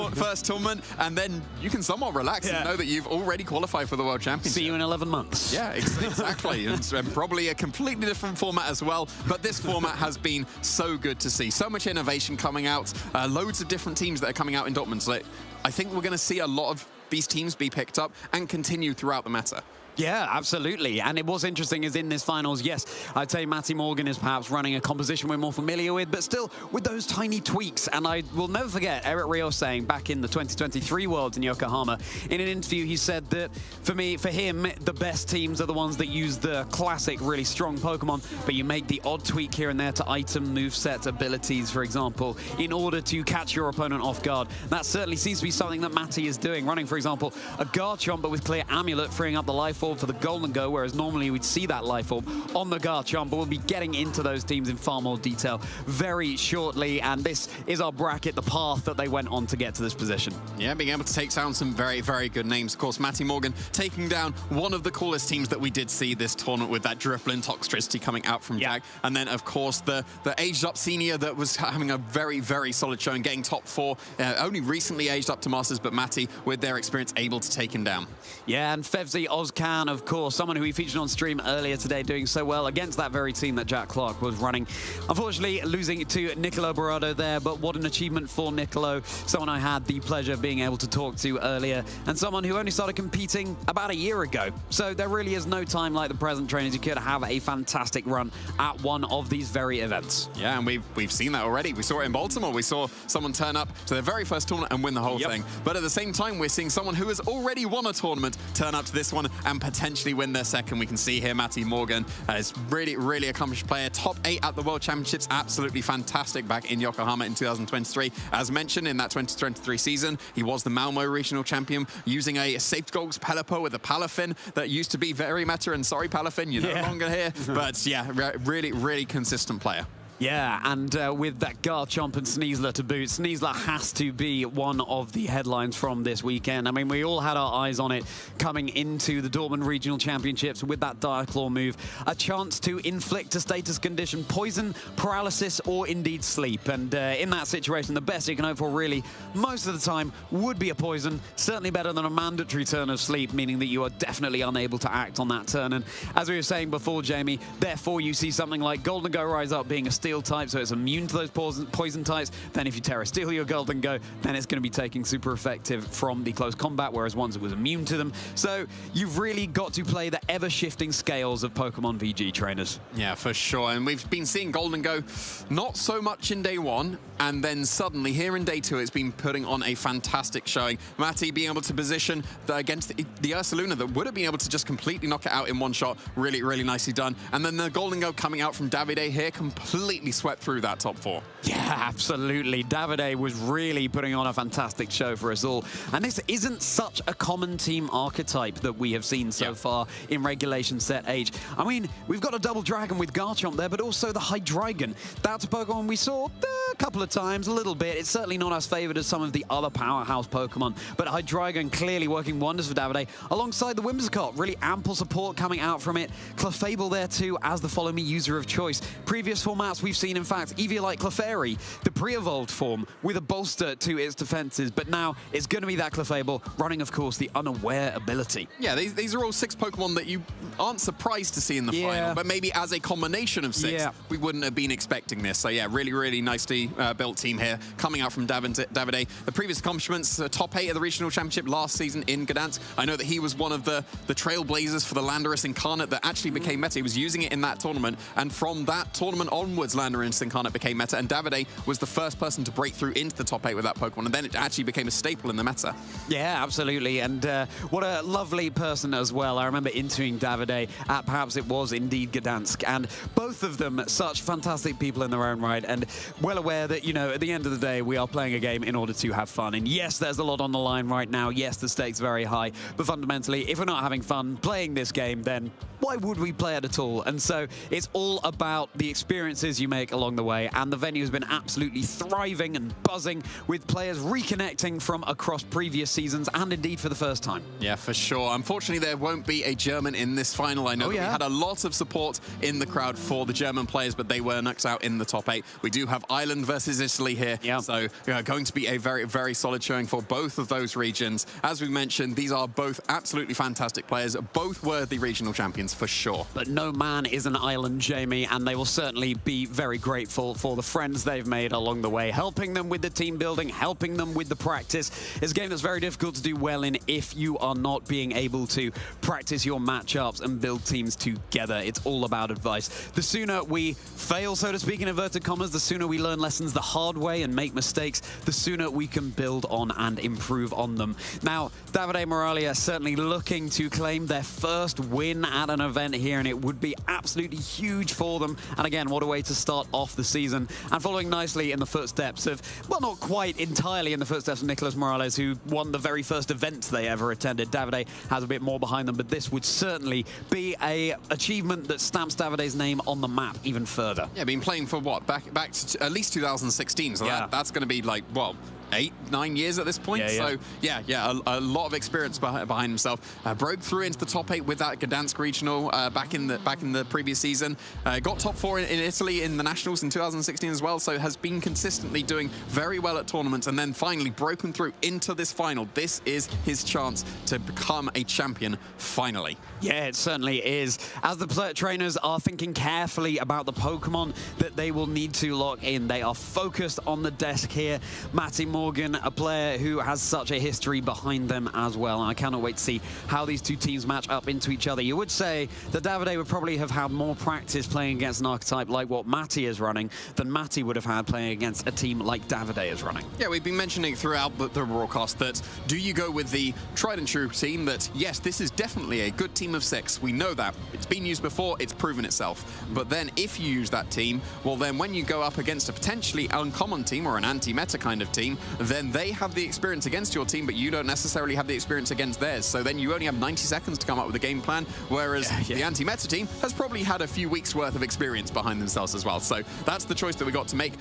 tournament, and then you can somewhat relax and know that you've already qualified for the World Championship. See you in 11 months. Yeah, exactly. and probably a completely different format as well, but this format has been so good to see. So much innovation coming out, loads of different teams that are coming out in Dortmund. So I think we're going to see a lot of these teams be picked up and continue throughout the meta. Yeah, absolutely. And it was interesting is in this finals, yes, I'd say Mattie Morgan is perhaps running a composition we're more familiar with, but still with those tiny tweaks. And I will never forget Eric Rios saying back in the 2023 Worlds in Yokohama, in an interview, he said that for him, the best teams are the ones that use the classic, really strong Pokemon, but you make the odd tweak here and there to item, moveset, abilities, for example, in order to catch your opponent off guard. That certainly seems to be something that Mattie is doing, running, for example, a Garchomp, but with Clear Amulet, freeing up the life for the Golden Go, whereas normally we'd see that life orb on the Garchomp, but we'll be getting into those teams in far more detail very shortly, and this is our bracket, the path that they went on to get to this position. Yeah, being able to take down some very, very good names. Of course, Mattie Morgan taking down one of the coolest teams that we did see this tournament with that Drifblim Toxtricity coming out from Jag, and then, of course, the aged up senior that was having a very, very solid showing, getting top 4, only recently aged up to Masters, but Mattie, with their experience, able to take him down. Yeah, and Fevzi Ozcan, of course, someone who we featured on stream earlier today, doing so well against that very team that Jack Clark was running. Unfortunately, losing to Nicolo Barado there, but what an achievement for Nicolo, someone I had the pleasure of being able to talk to earlier, and someone who only started competing about a year ago. So there really is no time like the present, trainers. You could have a fantastic run at one of these very events. Yeah, and we've seen that already. We saw it in Baltimore. We saw someone turn up to their very first tournament and win the whole thing. But at the same time, we're seeing someone who has already won a tournament turn up to this one and potentially win their second. We can see here Mattie Morgan is really, really accomplished player. Top 8 at the World Championships. Absolutely fantastic back in Yokohama in 2023. As mentioned in that 2023 season, he was the Malmo regional champion using a Safe Goals Pelipper with a Palafin that used to be very meta, and sorry Palafin, you're no longer here. But yeah, really, really consistent player. Yeah, and with that Garchomp and Sneasler to boot, Sneasler has to be one of the headlines from this weekend. I mean, we all had our eyes on it coming into the Dortmund Regional Championships with that Dire Claw move. A chance to inflict a status condition, poison, paralysis, or indeed sleep. And in that situation, the best you can hope for really, most of the time, would be a poison. Certainly better than a mandatory turn of sleep, meaning that you are definitely unable to act on that turn. And as we were saying before, Jamie, therefore you see something like Golden Go Rise Up being a Steel type, so it's immune to those poison types. Then if you Terra Steel your Golden Go, then it's going to be taking super effective from the close combat, whereas once it was immune to them. So you've really got to play the ever-shifting scales of Pokemon VG, trainers. Yeah, for sure. And we've been seeing Golden Go not so much in day 1, and then suddenly here in day 2, it's been putting on a fantastic showing. Mattie being able to position against the Ursaluna that would have been able to just completely knock it out in one shot. Really, really nicely done. And then the Golden Go coming out from Davide here, completely completely swept through that top 4. Yeah, absolutely. Davide was really putting on a fantastic show for us all. And this isn't such a common team archetype that we have seen so far in regulation set age. I mean, we've got a double dragon with Garchomp there, but also the Hydreigon. That's a Pokemon we saw a couple of times, a little bit. It's certainly not as favored as some of the other powerhouse Pokemon, but Hydreigon clearly working wonders for Davide, alongside the Whimsicott. Really ample support coming out from it. Clefable there too, as the Follow Me user of choice. Previous formats we've seen, in fact, Eviolite Clefairy, the pre-evolved form, with a bolster to its defenses, but now it's going to be that Clefable running, of course, the Unaware ability. Yeah, these are all 6 Pokemon that you aren't surprised to see in the final, but maybe as a combination of 6, we wouldn't have been expecting this. So yeah, really, really nicely built team here, coming out from Davide. The previous accomplishments, top 8 of the regional championship last season in Gdansk. I know that he was one of the trailblazers for the Landorus Incarnate that actually became meta. He was using it in that tournament, and from that tournament onwards, Landorus Incarnate became meta, and Davide was the first person to break through into the top 8 with that Pokemon, and then it actually became a staple in the meta. Yeah, absolutely, and what a lovely person as well. I remember interviewing Davide at, perhaps it was indeed Gdansk, and both of them such fantastic people in their own right, and well aware that, you know, at the end of the day, we are playing a game in order to have fun. And yes, there's a lot on the line right now. Yes, the stakes are very high, but fundamentally, if we're not having fun playing this game, then why would we play it at all? And so it's all about the experiences you make along the way, and the venue has been absolutely thriving and buzzing with players reconnecting from across previous seasons, and indeed for the first time. Yeah, for sure. Unfortunately, there won't be a German in this final. I know we had a lot of support in the crowd for the German players, but they were knocked out in the top 8. We do have Ireland versus Italy here, so going to be a very, very solid showing for both of those regions. As we mentioned, these are both absolutely fantastic players, both worthy regional champions for sure. But no man is an island, Jamie, and they will certainly be very grateful for the friends they've made along the way, helping them with the team building, helping them with the practice. It's a game that's very difficult to do well in if you are not being able to practice your matchups and build teams together. It's all about advice. The sooner we fail, so to speak, in inverted commas, the sooner we learn lessons the hard way and make mistakes, the sooner we can build on and improve on them. Now, Davide Miraglia certainly looking to claim their first win at an event here, and it would be absolutely huge for them. And again, what a way to start off the season. And following nicely in the footsteps of, well, not quite entirely in the footsteps of Nicolas Morales, who won the very first event they ever attended. Davide has a bit more behind them, but this would certainly be an achievement that stamps Davide's name on the map even further. Yeah, been playing for what? Back to at least 2016, so that's going to be like, well, 8-9 years at this point. So a lot of experience behind himself. Broke through into the top 8 with that Gdansk regional back in the previous season. Got top 4 in Italy in the nationals in 2016 as well, so has been consistently doing very well at tournaments, and then finally broken through into this final. This is his chance to become a champion finally. Yeah, it certainly is. As the trainers are thinking carefully about the Pokemon that they will need to lock in, they are focused on the desk here. Mattie Morgan, a player who has such a history behind them as well. And I cannot wait to see how these two teams match up into each other. You would say that Davide would probably have had more practice playing against an archetype like what Mattie is running than Mattie would have had playing against a team like Davide is running. Yeah, we've been mentioning throughout the broadcast that do you go with the tried and true team that, yes, this is definitely a good team of 6. We know that. It's been used before. It's proven itself. But then if you use that team, well, then when you go up against a potentially uncommon team or an anti-meta kind of team, then they have the experience against your team, but you don't necessarily have the experience against theirs. So then you only have 90 seconds to come up with a game plan, whereas the anti-meta team has probably had a few weeks worth of experience behind themselves as well. So that's the choice that we got to make.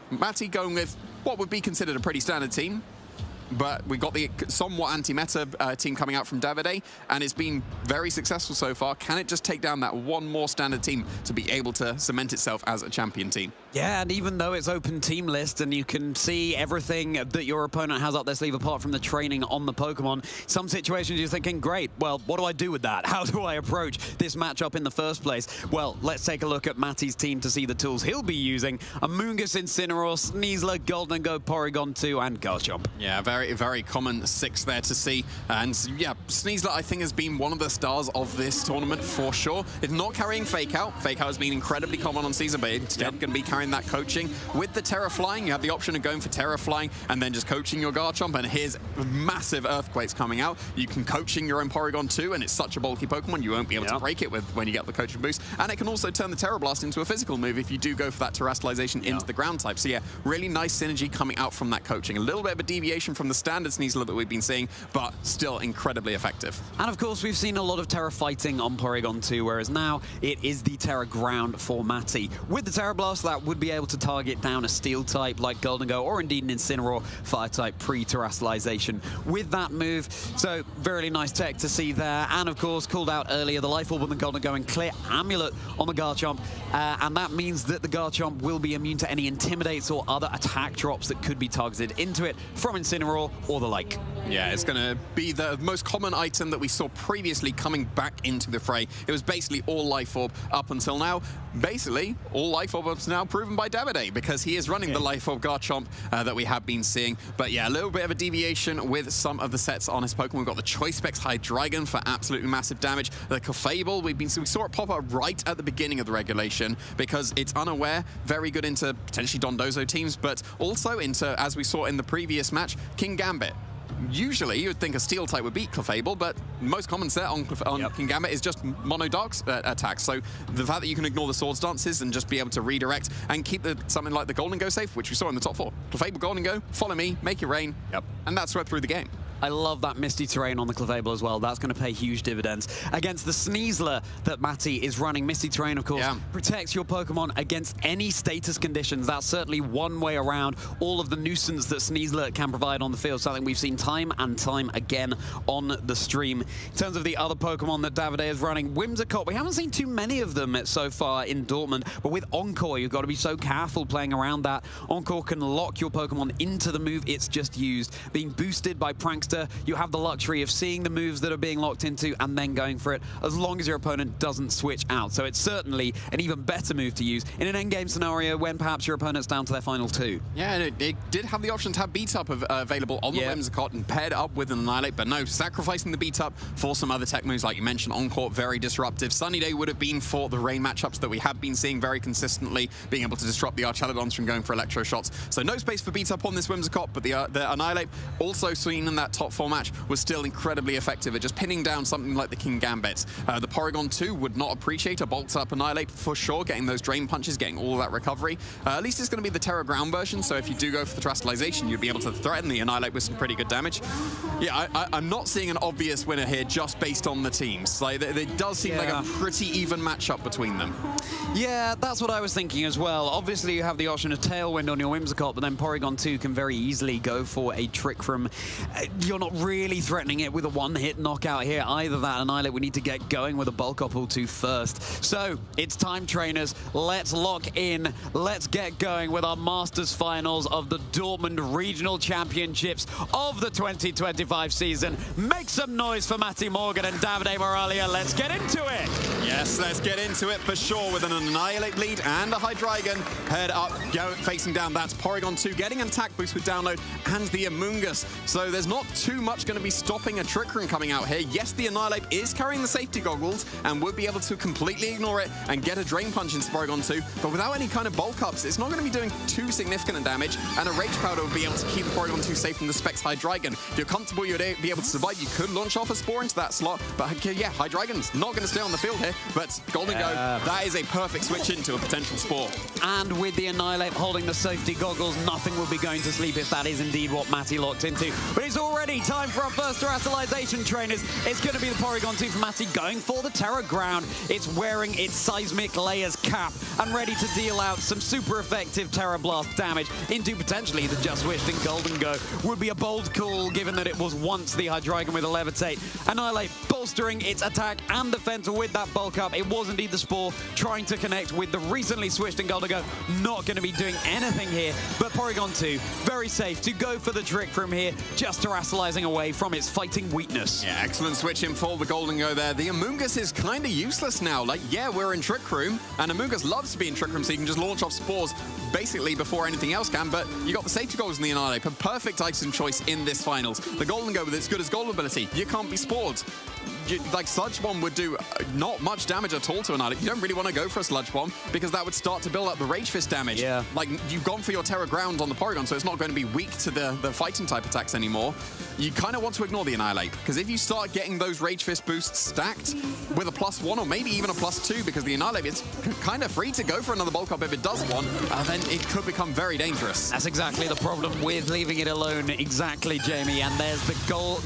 Mattie going with what would be considered a pretty standard team, but we got the somewhat anti-meta team coming out from Davide, and it's been very successful so far. Can it just take down that one more standard team to be able to cement itself as a champion team? Yeah, and even though it's open team list and you can see everything that your opponent has up their sleeve apart from the training on the Pokemon, some situations you're thinking, great, well, what do I do with that? How do I approach this matchup in the first place? Well, let's take a look at Mattie's team to see the tools he'll be using. Amoonguss, Incineroar, Sneasler, Golden Go, Porygon 2, and Garchomp. Yeah, very, very common 6 there to see. And yeah, Sneasler, I think, has been one of the stars of this tournament for sure. It's not carrying Fake Out. Fake Out has been incredibly common on Caesar, but instead going to be carrying that coaching. With the Terra Flying, you have the option of going for Terra Flying and then just coaching your Garchomp, and here's massive Earthquakes coming out. You can coaching your own Porygon too, and it's such a bulky Pokemon, you won't be able to break it with when you get the coaching boost. And it can also turn the Terra Blast into a physical move if you do go for that Terastallization into the ground type. So yeah, really nice synergy coming out from that coaching. A little bit of a deviation from the standard Sneasler that we've been seeing, but still incredibly effective. And of course, we've seen a lot of Terra fighting on Porygon 2, whereas now it is the Terra ground for Mattie. With the Terra Blast, that would be able to target down a Steel type like Golden Go, or indeed an Incineroar Fire type pre-Terastallization with that move. So very nice tech to see there. And of course, called out earlier, the Life Orb on the Golden Go and Clear Amulet on the Garchomp. And that means that the Garchomp will be immune to any Intimidates or other attack drops that could be targeted into it from Incineroar or the like. Yeah, it's going to be the most common item that we saw previously coming back into the fray. It was basically all Life Orb up until now. Basically, all Life Orbs now proven by Davide, because he is running the Life Orb Garchomp that we have been seeing. But yeah, a little bit of a deviation with some of the sets on his Pokemon. We've got the Choice Specs Hydreigon for absolutely massive damage. The Clefable, we saw it pop up right at the beginning of the regulation because it's unaware, very good into potentially Dondozo teams, but also into, as we saw in the previous match, King Gambit. Usually, you would think a Steel type would beat Clefable, but most common set on King Gambit is just Mono Dark attacks. So the fact that you can ignore the Swords Dances and just be able to redirect and keep something like the Golden Go safe, which we saw in the top 4. Clefable, Golden Go, follow me, make it rain, and that's swept through the game. I love that Misty Terrain on the Clefable as well. That's going to pay huge dividends. Against the Sneasler that Mattie is running, Misty Terrain, of course, protects your Pokemon against any status conditions. That's certainly one way around all of the nuisance that Sneasler can provide on the field, something we've seen time and time again on the stream. In terms of the other Pokemon that Davide is running, Whimsicott, we haven't seen too many of them so far in Dortmund, but with Encore, you've got to be so careful playing around that. Encore can lock your Pokemon into the move it's just used. Being boosted by Prankster, you have the luxury of seeing the moves that are being locked into and then going for it, as long as your opponent doesn't switch out. So it's certainly an even better move to use in an endgame scenario when perhaps your opponent's down to their final 2. Yeah, and it did have the option to have Beat Up available on the Whimsicott and paired up with an Annihilate, but no, sacrificing the Beat Up for some other tech moves, like you mentioned, Encore, very disruptive. Sunny Day would have been for the rain matchups that we have been seeing very consistently, being able to disrupt the Archelodons from going for Electro Shots. So no space for Beat Up on this Whimsicott, but the Annihilate, also seen in that top 4 match, was still incredibly effective at just pinning down something like the King Gambit. The Porygon 2 would not appreciate a Bulked Up Annihilate for sure, getting those Drain Punches, getting all that recovery. At least it's going to be the Terra Ground version, so if you do go for the Terastallization, you'd be able to threaten the Annihilate with some pretty good damage. Yeah, I'm not seeing an obvious winner here just based on the teams. Like, it does seem like a pretty even matchup between them. Yeah, that's what I was thinking as well. Obviously, you have the option of Tailwind on your Whimsicott, but then Porygon 2 can very easily go for a Trick Room. You're not really threatening it with a one-hit knockout here. Either that Annihilate, we need to get going with a Bulk Up or 2 first. So, it's time, trainers. Let's lock in. Let's get going with our Masters Finals of the Dortmund Regional Championships of the 2025 season. Make some noise for Mattie Morgan and Davide Miraglia. Let's get into it. Yes, let's get into it for sure with an Annihilate lead and a Hydreigon head up, facing down. That's Porygon 2 getting an attack boost with download and the Amoonguss. So there's not too much going to be stopping a Trick Room coming out here. Yes, the Annihilate is carrying the safety goggles and would be able to completely ignore it and get a Drain Punch into Porygon 2, but without any kind of bulk ups, it's not going to be doing too significant damage, and a Rage Powder would be able to keep the Porygon 2 safe from the Specs Hydreigon. If you're comfortable, you'd be able to survive. You could launch off a Spore into that slot, but yeah, Hydreigon's not going to stay on the field here, but Golden Go, that is a perfect switch into a potential Spore. And with the Annihilate holding the safety goggles, nothing will be going to sleep if that is indeed what Mattie locked into. But it's already time for our first Terastallization, trainers. It's going to be the Porygon 2 for Mattie going for the Terra Ground. It's wearing its Seismic Layers cap and ready to deal out some super effective Terra Blast damage into potentially the Just Wished and Golden Go. Would be a bold call given that it was once the Hydreigon with a Levitate. Annihilate bolstering its attack and defense with that Bulk bulk up. It was indeed the Spore trying to connect with the recently switched in Golden Go. Not going to be doing anything here, but Porygon 2, very safe to go for the Trick Room here, just terrestrializing away from its fighting weakness. Yeah, excellent switch in for the Golden Go there. The Amoonguss is kind of useless now. Like, yeah, we're in Trick Room, and Amoonguss loves to be in Trick Room, so you can just launch off Spores basically before anything else can, but you got the safety goals in the Annihilate. A perfect item choice in this finals. The Golden Go with its good as gold ability, you can't be spored. Like, Sludge Bomb would do not much damage at all to Annihilate. You don't really want to go for a Sludge Bomb because that would start to build up the Rage Fist damage. Yeah. Like, you've gone for your Terra Ground on the Porygon, so it's not going to be weak to the fighting type attacks anymore. You kind of want to ignore the Annihilate, because if you start getting those Rage Fist boosts stacked with a +1 or maybe even a +2, because the Annihilate is kind of free to go for another bulk up if it does want, then it could become very dangerous. That's exactly the problem with leaving it alone. Exactly, Jamie. And there's the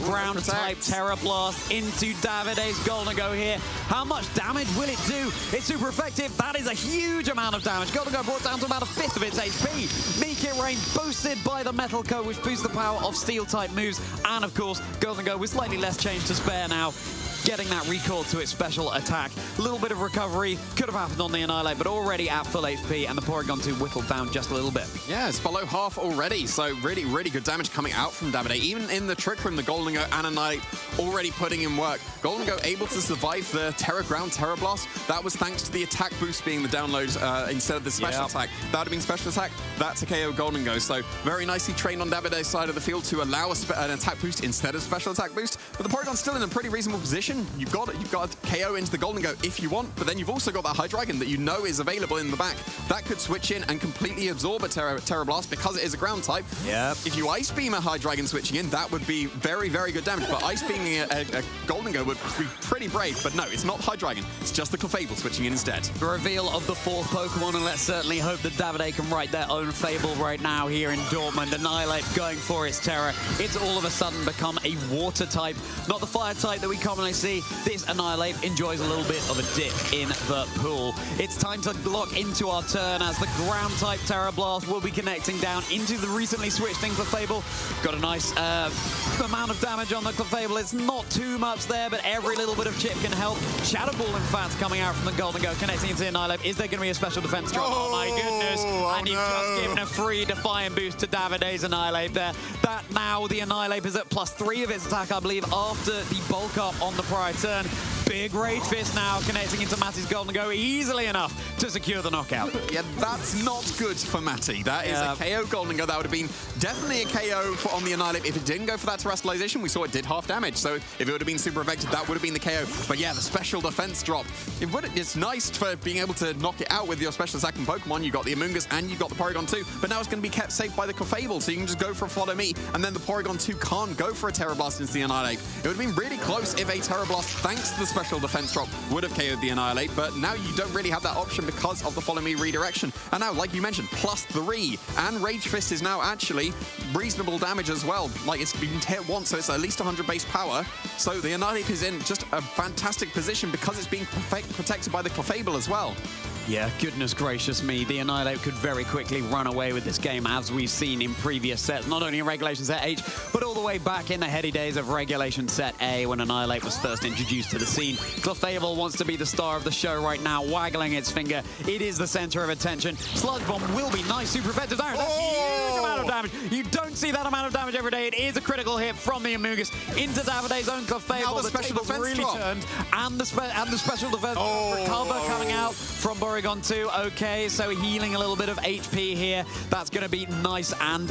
ground type Terra Blast into Davide's Golden Go here. How much damage will it do? It's super effective. That is a huge amount of damage. Golden Go brought down to about 1/5 of its HP. Meek Rain boosted by the Metal Coat, which boosts the power of steel type moves. And of course, Golden Go with slightly less change to spare now, getting that recall to its special attack. A little bit of recovery could have happened on the Annihilate, but already at full HP, and the Porygon 2 whittled down just a little bit. Yeah, it's below half already, so really, really good damage coming out from Davide. Even in the Trick Room, the Golden Go and Annihilate already putting in work. Golden Go able to survive the Terra Ground Terra Blast. That was thanks to the attack boost being the download instead of the special attack. That would have been special attack. That's a KO Golden Go. So very nicely trained on Davide's side of the field to allow an attack boost instead of special attack boost. But the Porygon's still in a pretty reasonable position. You've got a KO into the Golden Go if you want, but then you've also got that Hydreigon that you know is available in the back. That could switch in and completely absorb a Terra Blast because it is a ground type. Yep. If you Ice Beam a Hydreigon switching in, that would be very, very good damage. But Ice Beaming a Golden Go would be pretty brave. But no, it's not Hydreigon. It's just the Clefable switching in instead. The reveal of the 4th Pokemon, and let's certainly hope that Davide can write their own fable right now here in Dortmund. Annihilate going for its Terra. It's all of a sudden become a water type, not the fire type that we commonly see. This Annihilate enjoys a little bit of a dip in the pool. It's time to lock into our turn as the ground type Terra Blast will be connecting down into the recently switched in Clefable. Got a nice amount of damage on the Clefable. It's not too much there, but every little bit of chip can help. Shadow Ball, in fact, coming out from the Golden Go, connecting into the Annihilate. Is there going to be a special defense drop? Oh my goodness. And you've just given a free Defiant boost to Davide's Annihilate there. That now the Annihilate is at +3 of its attack, I believe, after the bulk up on the prior turn. Big Rage Fist now connecting into Mattie's Golden Go easily enough to secure the knockout. Yeah, that's not good for Mattie. That is a KO Golden Go. That would have been definitely a KO on the Annihilate. If it didn't go for that terrestrialization, we saw it did half damage. So if it would have been super effective, that would have been the KO. But yeah, the special defense drop. It's nice for being able to knock it out with your special attacking Pokemon. You got the Amoonguss and you got the Porygon 2, but now it's going to be kept safe by the Clefable, so you can just go for a Follow Me, and then the Porygon 2 can't go for a Terra Blast into the Annihilate. It would have been really close if a Terra Blast, thanks to the special defense drop, would have KO'd the Annihilate, but now you don't really have that option because of the Follow Me redirection. And now, like you mentioned, +3, and Rage Fist is now actually reasonable damage as well. Like, it's been hit once, so it's at least 100 base power. So the Annihilate is in just a fantastic position because it's being protected by the Clefable as well. Yeah, goodness gracious me. The Annihilate could very quickly run away with this game, as we've seen in previous sets, not only in Regulation Set H, but all the way back in the heady days of Regulation Set A when Annihilate was first introduced to the scene. Clefable wants to be the star of the show right now, waggling its finger. It is the center of attention. Sludge Bomb will be nice, super effective damage. That's a huge amount of damage. You don't see that amount of damage every day. It is a critical hit from the Amoonguss into Davide's own Clefable. Now the special defense really drop. Turned, and the special defense recover coming out from Porygon 2. Okay, so healing a little bit of HP here. That's going to be nice and,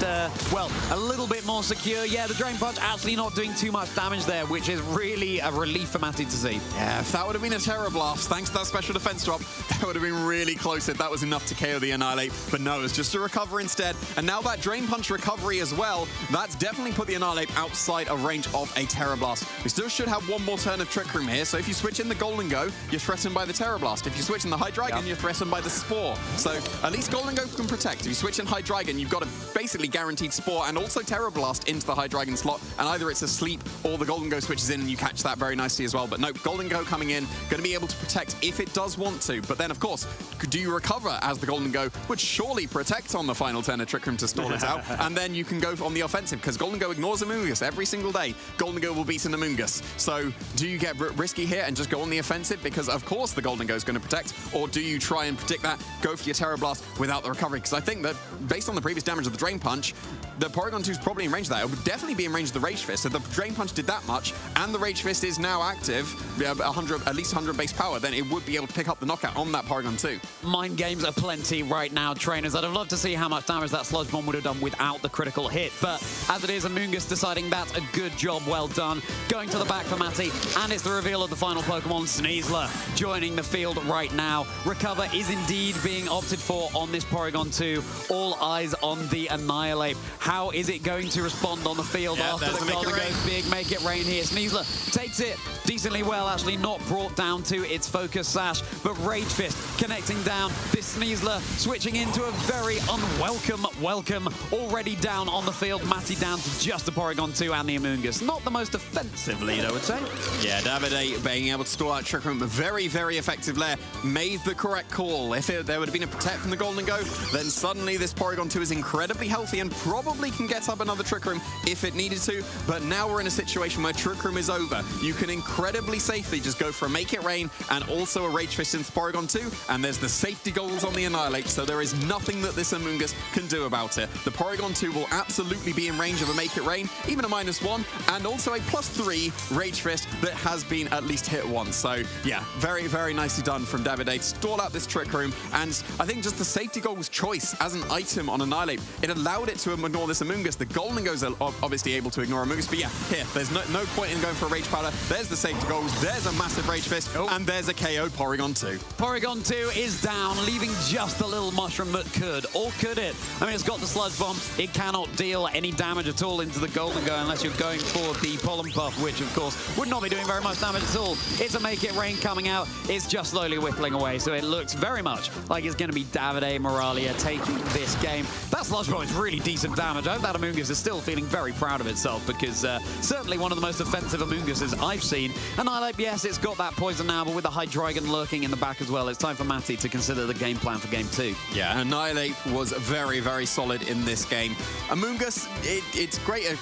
well, a little bit more secure. Yeah, the Drain Punch actually not doing too much damage there, which is really a relief for Mattie to see. Yeah, if that would have been a Terra Blast, thanks to that special defense drop, that would have been really close if that was enough to KO the Annihilate. But no, it's just a recover instead. And now that Drain Punch recovery as well, that's definitely put the Annihilate outside of range of a Terra Blast. We still should have one more turn of Trick Room here, so if you switch in the Golden Go, you're threatened by the Terra Blast. If you switch in the Hydreigon, you're threatened by the Spore. So at least Golden Go can protect. If you switch in Hydreigon, you've got a basically guaranteed Spore and also Terra Blast into the Hydreigon slot, and either it's asleep or the Golden Go switches in and you catch that very nicely as well. But no, Golden Go coming in, going to be able to protect if it does want to. But then, of course, do you recover as the Golden Go would surely protect on the final turn of Trick Room to stall it out, and then you can go on the offensive, because Golden Go ignores Amoonguss every single day. Golden Go will beat an Amoonguss. So do you get risky here and just go on the offensive, because of course the Golden Go is going to protect, or do you try and predict that, go for your Terra Blast without the recovery? Because I think that based on the previous damage of the Drain Punch, the Porygon 2 is probably in range of that. It would definitely be in range of the Rage Fist. If the Drain Punch did that much, and the Rage Fist is now active, at least 100 base power, then it would be able to pick up the knockout on that Porygon 2. Mind games are plenty right now, trainers. I'd have loved to see how much damage that Sludge Bomb would have done without the critical hit, but as it is, Amoonguss deciding that's a good job, well done. Going to the back for Mattie, and it's the reveal of the final Pokemon, Sneasler, joining the field right now. Recover is indeed being opted for on this Porygon 2. All eyes on the Annihilate. How is it going to respond on the field after the Golden Go's big Make It Rain here? Sneasler takes it decently well, actually not brought down to its Focus Sash, but Rage Fist connecting down. This Sneasler switching into a very unwelcome welcome, already down on the field. Mattie down to just the Porygon 2 and the Amoonguss. Not the most offensive lead, I would say. Yeah, Davide being able to stall out Trick Room, very, very effective there. Made the correct call. If there would have been a Protect from the Golden Go, then suddenly this Porygon 2 is incredibly healthy and probably can get up another Trick Room if it needed to. But now we're in a situation where Trick Room is over. You can incredibly safely just go for a Make It Rain and also a Rage Fist into Porygon 2, and there's the safety goggles on the Annihilate, so there is nothing that this Amoonguss can do about it. The Porygon 2 will absolutely be in range of a Make It Rain, even a -1, and also a +3 Rage Fist that has been at least hit once. So yeah, very, very nicely done from Davide to stall out this Trick Room, and I think just the safety goggles choice as an item on Annihilate, it allowed it to ignore this Amoonguss. The Golden Go's are obviously able to ignore Amoonguss, but yeah, here, there's no point in going for a Rage Powder. There's the safety goggles, there's a massive Rage Fist, and there's a KO Porygon 2. Porygon 2 is down, leaving just a little mushroom that could, or could it? I mean, it's got the Sludge Bomb. It cannot deal any damage at all into the Golden Go unless you're going for the Pollen Puff, which, of course, would not be doing very much damage at all. It's a Make It Rain coming out. It's just slowly whittling away, so it looks very much like it's going to be Davide Miraglia taking this game. That Sludge Bomb is really decent damage. I hope that Amoonguss is still feeling very proud of itself, because certainly one of the most offensive Amoongusses I've seen. Annihilate, yes, it's got that poison now, but with the Hydreigon lurking in the back as well, it's time for Mattie to consider the game plan for Game 2. Yeah, Annihilate was very, very solid in this game. Amoonguss, it's great at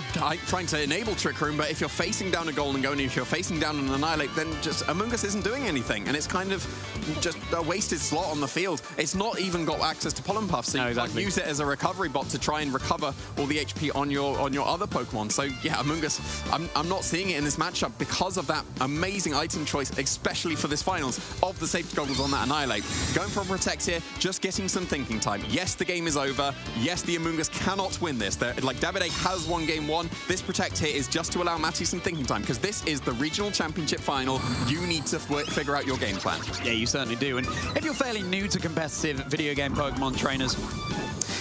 trying to enable Trick Room, but if you're facing down a Golden Go and if you're facing down an Annihilate, then just Amoonguss isn't doing anything, and it's kind of just a wasted slot on the field. It's not even got access to Pollen Puff, so you can't use it as a recovery bot to try and recover all the HP on your other Pokemon. So yeah, Amoonguss, I'm not seeing it in this matchup because of that amazing item choice, especially for this finals, of the safety goggles on that Annihilate. Going for a Protect here, just getting some thinking time. Yes, the game is over. Yes, the Amoonguss cannot win this. Like, Davide has won Game 1. This Protect here is just to allow Mattie some thinking time, because this is the regional championship final. You need to figure out your game plan. Yeah, you certainly do. And if you're fairly new to competitive video game Pokemon, trainers,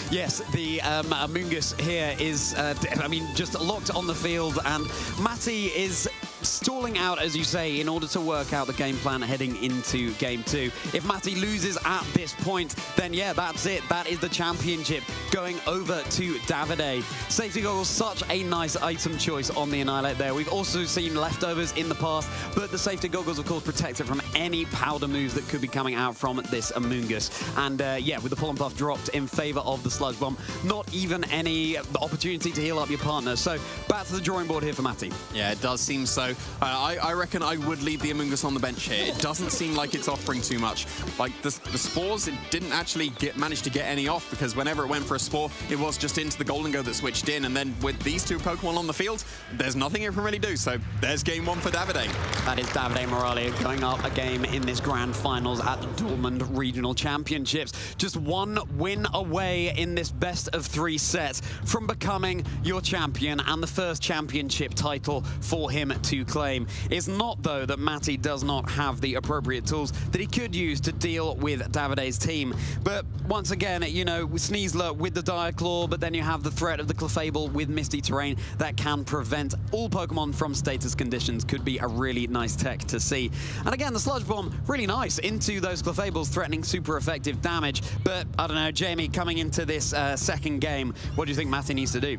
yes, the Amoonguss here is, I mean, just locked on the field, and Mattie is stalling out, as you say, in order to work out the game plan heading into Game 2. If Mattie loses at this point, then yeah, that's it. That is the championship going over to Davide. Safety Goggles, such a nice item choice on the Annihilate there. We've also seen leftovers in the past, but the Safety Goggles, of course, protect it from any powder moves that could be coming out from this Amoonguss. And yeah, with the Pollen Puff dropped in favor of the Sludge Bomb, not even any opportunity to heal up your partner. So back to the drawing board here for Mattie. Yeah, it does seem so. I reckon I would leave the Amoonguss on the bench here. It doesn't seem like it's offering too much. Like, the Spores, it didn't actually manage to get any off, because whenever it went for a Spore, it was just into the Golden Go that switched in. And then with these two Pokemon on the field, there's nothing it can really do. So there's Game 1 for Davide. That is Davide Miraglia going up a game in this grand finals at the Dortmund Regional Championships. Just one win away in this best-of-3 set from becoming your champion and the first championship title for him to claim. claim is not, though, that Mattie does not have the appropriate tools that he could use to deal with Davide's team. But once again, you know, with Sneasler with the Dire Claw, but then you have the threat of the Clefable with Misty Terrain that can prevent all Pokemon from status conditions. Could be a really nice tech to see. And again, the Sludge Bomb, really nice into those Clefables, threatening super effective damage. But I don't know, Jamie, coming into this second game, what do you think Mattie needs to do?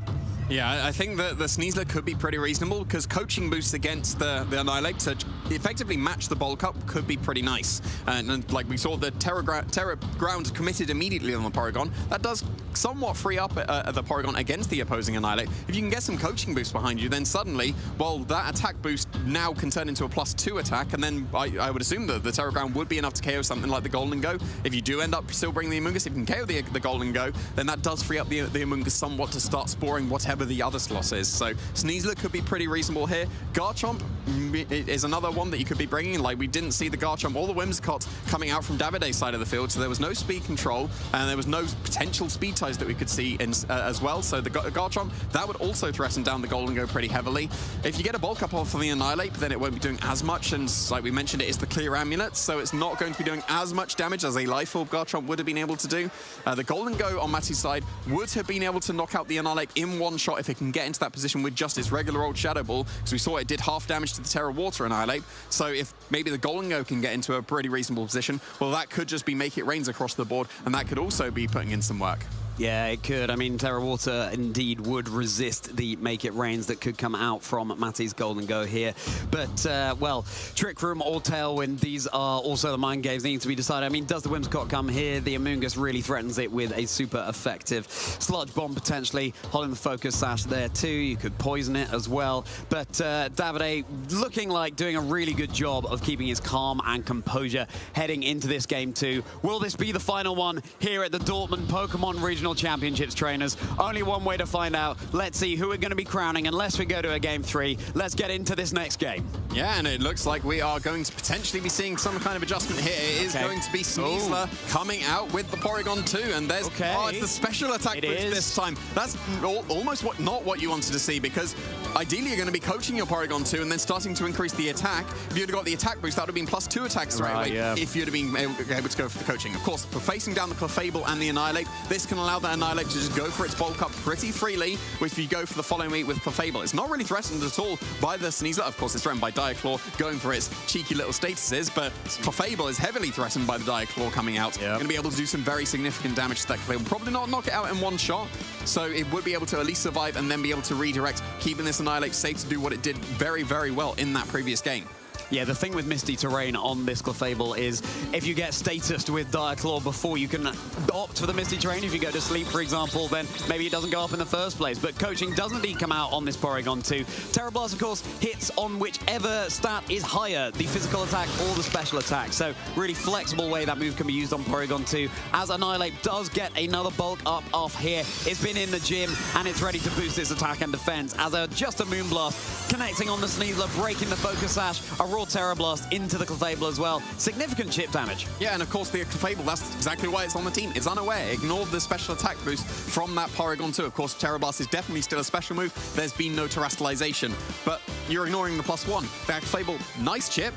Yeah, I think that the Sneasler could be pretty reasonable because coaching boosts against the Annihilate to effectively match the Bulk Up could be pretty nice. And like we saw the Terra Ground committed immediately on the Porygon, that does somewhat free up the Porygon against the opposing Annihilate. If you can get some coaching boosts behind you, then suddenly, well, that attack boost now can turn into a +2 attack, and then I would assume that the Terra Ground would be enough to KO something like the Golden Go. If you do end up still bringing the Amoonguss, if you can KO the Golden Go, then that does free up the Amoonguss somewhat to start sporing whatever the other slots is. So Sneasler could be pretty reasonable here. Garchomp is another one that you could be bringing. Like, we didn't see the Garchomp or the Whimsicott coming out from Davide's side of the field, so there was no speed control, and there was no potential speed ties that we could see in, as well. So the Garchomp, that would also threaten down the Golden Go pretty heavily. If you get a Bulk Up off of the Annihilate, then it won't be doing as much, and like we mentioned, it is the Clear Amulet, so it's not going to be doing as much damage as a Life Orb Garchomp would have been able to do. The Golden Go on Mattie's side would have been able to knock out the Annihilate in one shot if it can get into that position with just its regular old Shadow Ball, because we saw it did half damage to the Terra Water Annihilate. So if maybe the Golden Go can get into a pretty reasonable position, well, that could just be Make It Rains across the board, and that could also be putting in some work. Yeah, it could. I mean, Terra Water indeed would resist the Make It Rains that could come out from Mattie's Golden Go here. But, well, Trick Room or Tailwind, these are also the mind games that need to be decided. I mean, does the Whimsicott come here? The Amoonguss really threatens it with a super effective Sludge Bomb, potentially holding the Focus Sash there too. You could poison it as well. But Davide looking like doing a really good job of keeping his calm and composure heading into this game too. Will this be the final one here at the Dortmund Pokemon Regional Championships, trainers? Only one way to find out. Let's see who we're going to be crowning unless we go to a game 3. Let's get into this next game. Yeah, and it looks like we are going to potentially be seeing some kind of adjustment here. It is going to be Sneasler coming out with the Porygon 2, and there's it's the special attack boost this time. That's almost not what you wanted to see, because ideally you're going to be coaching your Porygon 2 and then starting to increase the attack. If you'd have got the attack boost, that would have been +2 attacks straight away if you'd have been able to go for the coaching. Of course, for facing down the Clefable and the Annihilate, this can allow that Annihilate to just go for its Bulk Up pretty freely, which if you go for the following week with Clefable, it's not really threatened at all by the Sneasler. Of course, it's threatened by Dire Claw going for its cheeky little statuses, but Clefable is heavily threatened by the Dire Claw coming out. Going to be able to do some very significant damage to that Clefable. Probably not knock it out in one shot, so it would be able to at least survive and then be able to redirect, keeping this Annihilate safe to do what it did very, very well in that previous game. Yeah, the thing with Misty Terrain on this Clefable is if you get statused with Dire Claw before you can opt for the Misty Terrain, if you go to sleep, for example, then maybe it doesn't go up in the first place. But coaching doesn't indeed come out on this Porygon 2. Terra Blast, of course, hits on whichever stat is higher, the physical attack or the special attack. So really flexible way that move can be used on Porygon 2. As Annihilate does get another Bulk Up off here, it's been in the gym and it's ready to boost its attack and defense. As just a Moonblast connecting on the Sneasler, breaking the Focus Sash, a raw Terra Blast into the Clefable as well. Significant chip damage. Yeah, and of course the Clefable, that's exactly why it's on the team. It's unaware, ignored the special attack boost from that Porygon 2. Of course, Terra Blast is definitely still a special move. There's been no terastallization, but you're ignoring the +1. That Clefable, nice chip,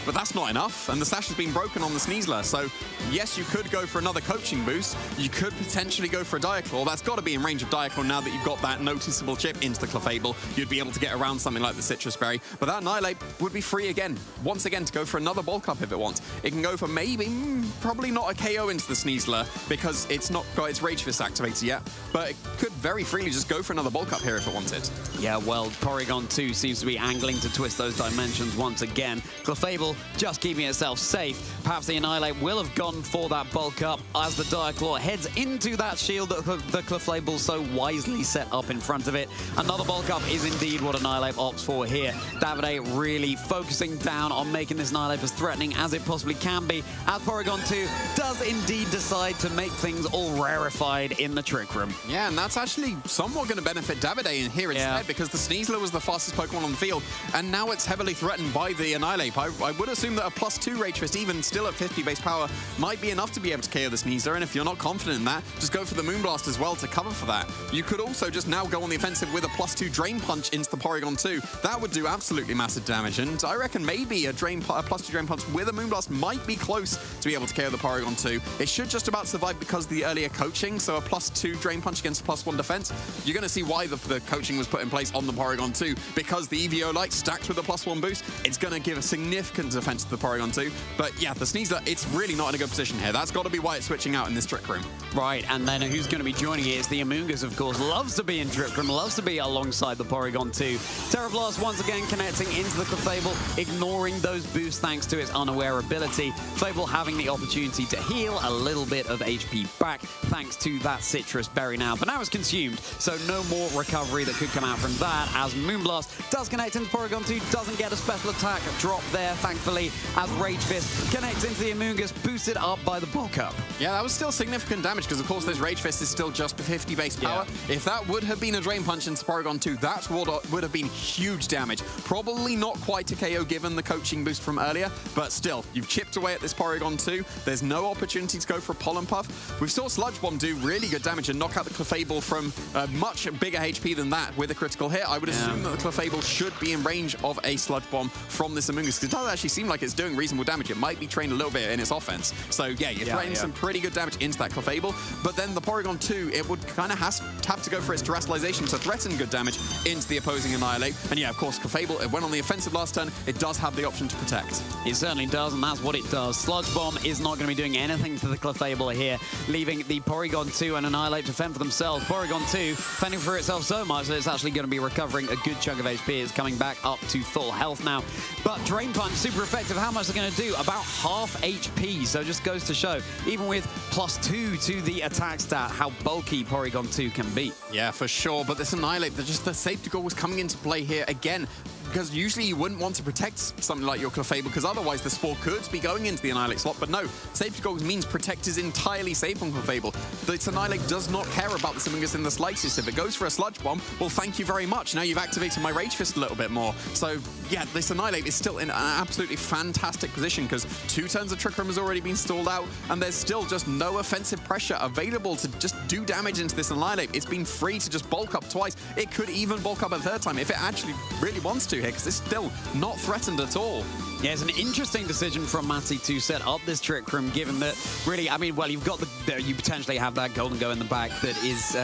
but that's not enough, and the sash has been broken on the Sneasler, so yes, you could go for another coaching boost. You could potentially go for a Dire Claw. That's got to be in range of Dire Claw now that you've got that noticeable chip into the Clefable. You'd be able to get around something like the Citrus Berry, but that Annihilate would be free again, once again, to go for another Bulk Up if it wants. It can go for maybe, probably not a KO into the Sneasler, because it's not got its Rage Fist activated yet, but it could very freely just go for another Bulk Up here if it wanted. Yeah, well, Porygon 2 seems to be angling to twist those dimensions once again. Clefable just keeping itself safe. Perhaps the Annihilate will have gone for that Bulk Up as the Dire Claw heads into that shield that the Clefable so wisely set up in front of it. Another Bulk Up is indeed what Annihilate opts for here. Davide really focusing down on making this Annihilate as threatening as it possibly can be, as Porygon 2 does indeed decide to make things all rarefied in the Trick Room. Yeah, and that's actually somewhat going to benefit Davide in here instead, because the Sneasler was the fastest Pokemon on the field, and now it's heavily threatened by the Annihilate. I would would assume that a +2 Rage Fist, even still at 50 base power, might be enough to be able to KO the Sneasler, and if you're not confident in that, just go for the Moonblast as well to cover for that. You could also just now go on the offensive with a +2 Drain Punch into the Porygon 2. That would do absolutely massive damage, and I reckon maybe a +2 Drain Punch with a Moonblast might be close to be able to KO the Porygon 2. It should just about survive because of the earlier coaching, so a +2 Drain Punch against a +1 defense. You're going to see why the coaching was put in place on the Porygon 2, because the EVO Light stacked with a +1 boost, it's going to give a significant defense to the Porygon 2. But yeah, the Sneasler, it's really not in a good position here. That's got to be why it's switching out in this Trick Room. Right, and then who's going to be joining it is the Amoonguss, of course. Loves to be in Trick Room, loves to be alongside the Porygon 2. Terra Blast once again connecting into the Clefable, ignoring those boosts thanks to its unaware ability. Fable having the opportunity to heal a little bit of HP back thanks to that Citrus Berry now. But now it's consumed, so no more recovery that could come out from that, as Moonblast does connect into Porygon 2, doesn't get a special attack drop there, thankfully, as Rage Fist connects into the Amoonguss, boosted up by the bulk up. Yeah, that was still significant damage, because of course this Rage Fist is still just 50 base power. Yeah. If that would have been a Drain Punch into Porygon 2, that would have been huge damage. Probably not quite a KO given the coaching boost from earlier, but still, you've chipped away at this Porygon 2. There's no opportunity to go for a Pollen Puff. We saw Sludge Bomb do really good damage and knock out the Clefable from much bigger HP than that with a critical hit. I would assume that the Clefable should be in range of a Sludge Bomb from this Amoonguss, because it does actually seem like it's doing reasonable damage. It might be trained a little bit in its offense. So yeah, you're threatening some pretty good damage into that Clefable, but then the Porygon 2, it would kind of have to go for its Terrestrialization to threaten good damage into the opposing Annihilate. And yeah, of course, Clefable, it went on the offensive last turn. It does have the option to protect. It certainly does, and that's what it does. Sludge Bomb is not going to be doing anything to the Clefable here, leaving the Porygon 2 and Annihilate to fend for themselves. Porygon 2 fending for itself so much that it's actually going to be recovering a good chunk of HP. It's coming back up to full health now. But Drain Punch, super effective. How much they're going to do? About half HP. So just goes to show, even with +2 to the attack stat, how bulky Porygon 2 can be. Yeah, for sure. But this Annihilate, the safety goal was coming into play here again, because usually you wouldn't want to protect something like your Clefable, because otherwise the Spore could be going into the Annihilate slot. But no, safety goals means Protect is entirely safe on Clefable. This Annihilate does not care about the Amoonguss in the slightest. If it goes for a Sludge Bomb, well, thank you very much. Now you've activated my Rage Fist a little bit more. So yeah, this Annihilate is still in an absolutely fantastic position, because 2 turns of Trick Room has already been stalled out, and there's still just no offensive pressure available to just do damage into this Annihilate. It's been free to just bulk up twice. It could even bulk up a 3rd time if it actually really wants to here, because it's still not threatened at all. Yeah, it's an interesting decision from Mattie to set up this Trick Room, given that really, I mean, well, you potentially have that Golden Go in the back that is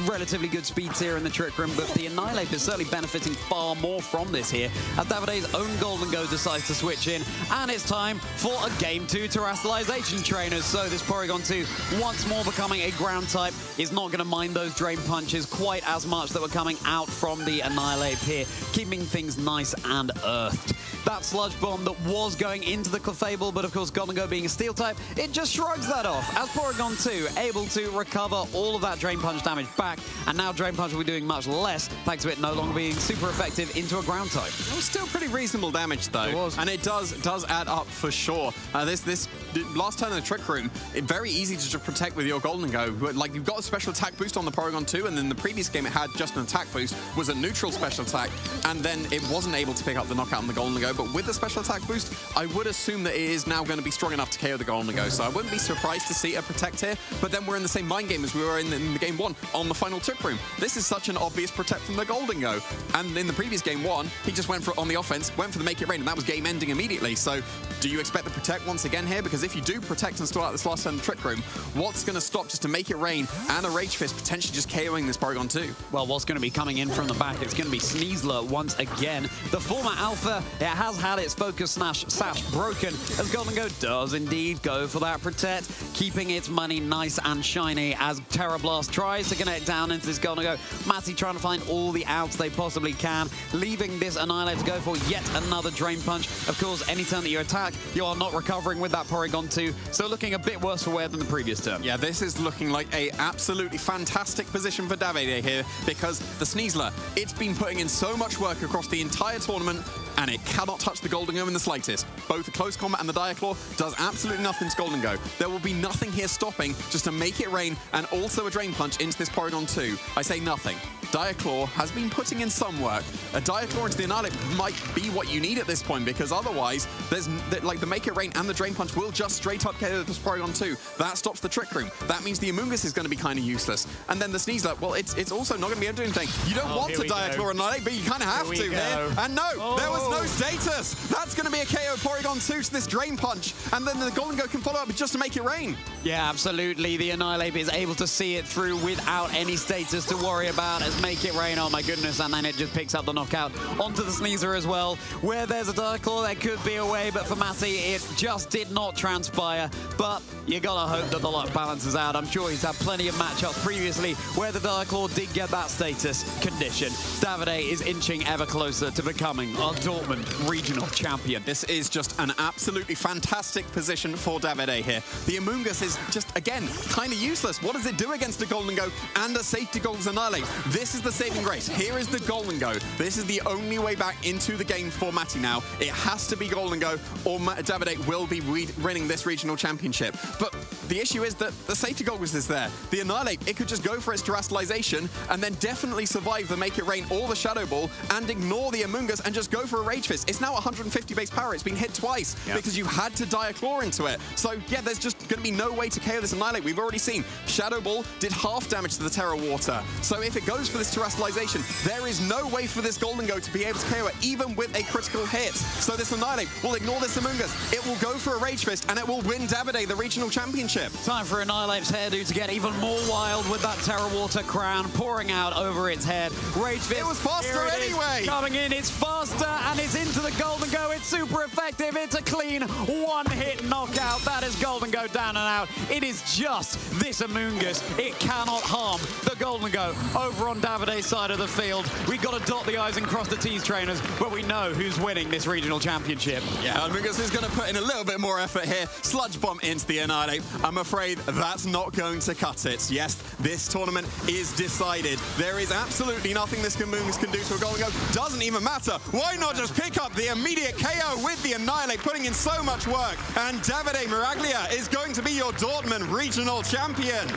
relatively good speed tier in the Trick Room, but the Annihilate is certainly benefiting far more from this here, as Davide's own Golden Go decides to switch in, and it's time for a Game 2 Terrestrialization Trainers. So this Porygon 2, once more becoming a ground type, is not going to mind those Drain Punches quite as much that were coming out from the Annihilate here, keeping things nice and earthed. That Sludge Bomb that was going into the Clefable, but of course Golden Go being a Steel type, it just shrugs that off, as Porygon 2 able to recover all of that Drain Punch damage back, and now Drain Punch will be doing much less, thanks to it no longer being super effective into a ground type. It was still pretty reasonable damage though, it was. And it does add up for sure. This last turn in the Trick Room, very easy to just protect with your Golden Go. Like, you've got a special attack boost on the Porygon 2, and then the previous game it had just an attack boost, was a neutral special attack, and then it wasn't able to pick up the knockout on the Golden Go. But with the special attack boost, I would assume that it is now going to be strong enough to KO the Golden Go. So I wouldn't be surprised to see a Protect here, but then we're in the same mind game as we were in the game 1 on the final Trick Room. This is such an obvious Protect from the Golden Go. And in the previous game 1, he just went for it on the offense, went for the Make It Rain, and that was game ending immediately. So do you expect the Protect once again here? Because if you do Protect and stall out this last turn in the Trick Room, what's going to stop just to Make It Rain and a Rage Fist potentially just KOing this Porygon 2? Well, what's going to be coming in from the back, it's going to be Sneasler once again. The former Alpha, it has had its Focus Sash broken, as Golden Go does indeed go for that Protect, keeping its money nice and shiny as Terra Blast tries to connect down into this Golden Go. Mattie trying to find all the outs they possibly can, leaving this Annihilate to go for yet another Drain Punch. Of course, any turn that you attack, you are not recovering with that Porygon 2, so looking a bit worse for wear than the previous turn. Yeah, this is looking like a absolutely fantastic position for Davide here, because the Sneasler, it's been putting in so much work across the entire tournament, and it cannot touch the Golden Go in the slightest. Both the Close Combat and the Diaclaw does absolutely nothing to Golden Go. There will be nothing here stopping just to make it rain and also a Drain Punch into this Porygon 2. I say nothing. Diaclaw has been putting in some work. A Diaclaw into the Annihilate might be what you need at this point, because otherwise, there's like the Make It Rain and the Drain Punch will just straight up KO this Porygon 2. That stops the Trick Room. That means the Amoonguss is going to be kind of useless. And then the Sneasler, well, it's also not going to be able to do anything. You don't want to Diaclaw Annihilate, but you kind of have to here. And no, there was no status. That's going to be a KO Porygon 2 to this Drain Punch. And then the Golden Go can follow up with just to Make It Rain. Yeah, absolutely. The Annihilate is able to see it through without any status to worry about as Make It Rain. Oh my goodness, and then it just picks up the knockout onto the Sneasler as well. Where there's a Diaclaw, there could be a way, but for Mattie, it just did not transpire. But you gotta hope that the luck balances out. I'm sure he's had plenty of matchups previously where the Diaclaw did get that status condition. Davide is inching ever closer to becoming our Dortmund regional champion. This is just an absolutely fantastic position for Davide here. The Amoonguss is just, again, kind of useless. What does it do against a Golden Go and a Safety Goals Annihilate? This is the saving grace. Here is the Golden Go. This is the only way back into the game for Mattie now. It has to be Golden Go, or Davide will be winning this regional championship. But the issue is that the Safety Goggles is there. The Annihilate, it could just go for its Terastallization and then definitely survive the Make It Rain or the Shadow Ball and ignore the Amoonguss and just go for a Rage Fist. It's now 150 base power. It's been hit twice because you had to Diaclaw into it. So, yeah, there's just going to be no way to KO this Annihilate. We've already seen Shadow Ball did half damage to the Terra Water. So if it goes for this Terastallization, there is no way for this Golden Go to be able to KO it, even with a critical hit. So this Annihilate will ignore this Amoonguss. It will go for a Rage Fist, and it will win Davide the regional championship. Time for Annihilate's hairdo to get even more wild with that Terra Water crown pouring out over its head. Rage Fist. It was faster anyway. Coming in, it's faster, and it's into the Golden Go. It's super effective. It's a clean one-hit knockout. That is Golden Go down and out. It is just this Amoonguss. It cannot harm the Golden Go over on Davide's side of the field. We've got to dot the I's and cross the T's, trainers, but we know who's winning this regional championship. Yeah, Amoonguss is going to put in a little bit more effort here. Sludge Bomb into the Annihilate. I'm afraid that's not going to cut it. Yes, this tournament is decided. There is absolutely nothing this Amoonguss can do to a Golden Go. Doesn't even matter. Why not just pick up the immediate KO with the Annihilate, putting in so much work? And Davide Miraglia is going to be your Dortmund regional champion.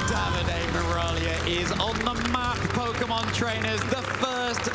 Davide Miraglia is on the map, Pokemon trainers. The first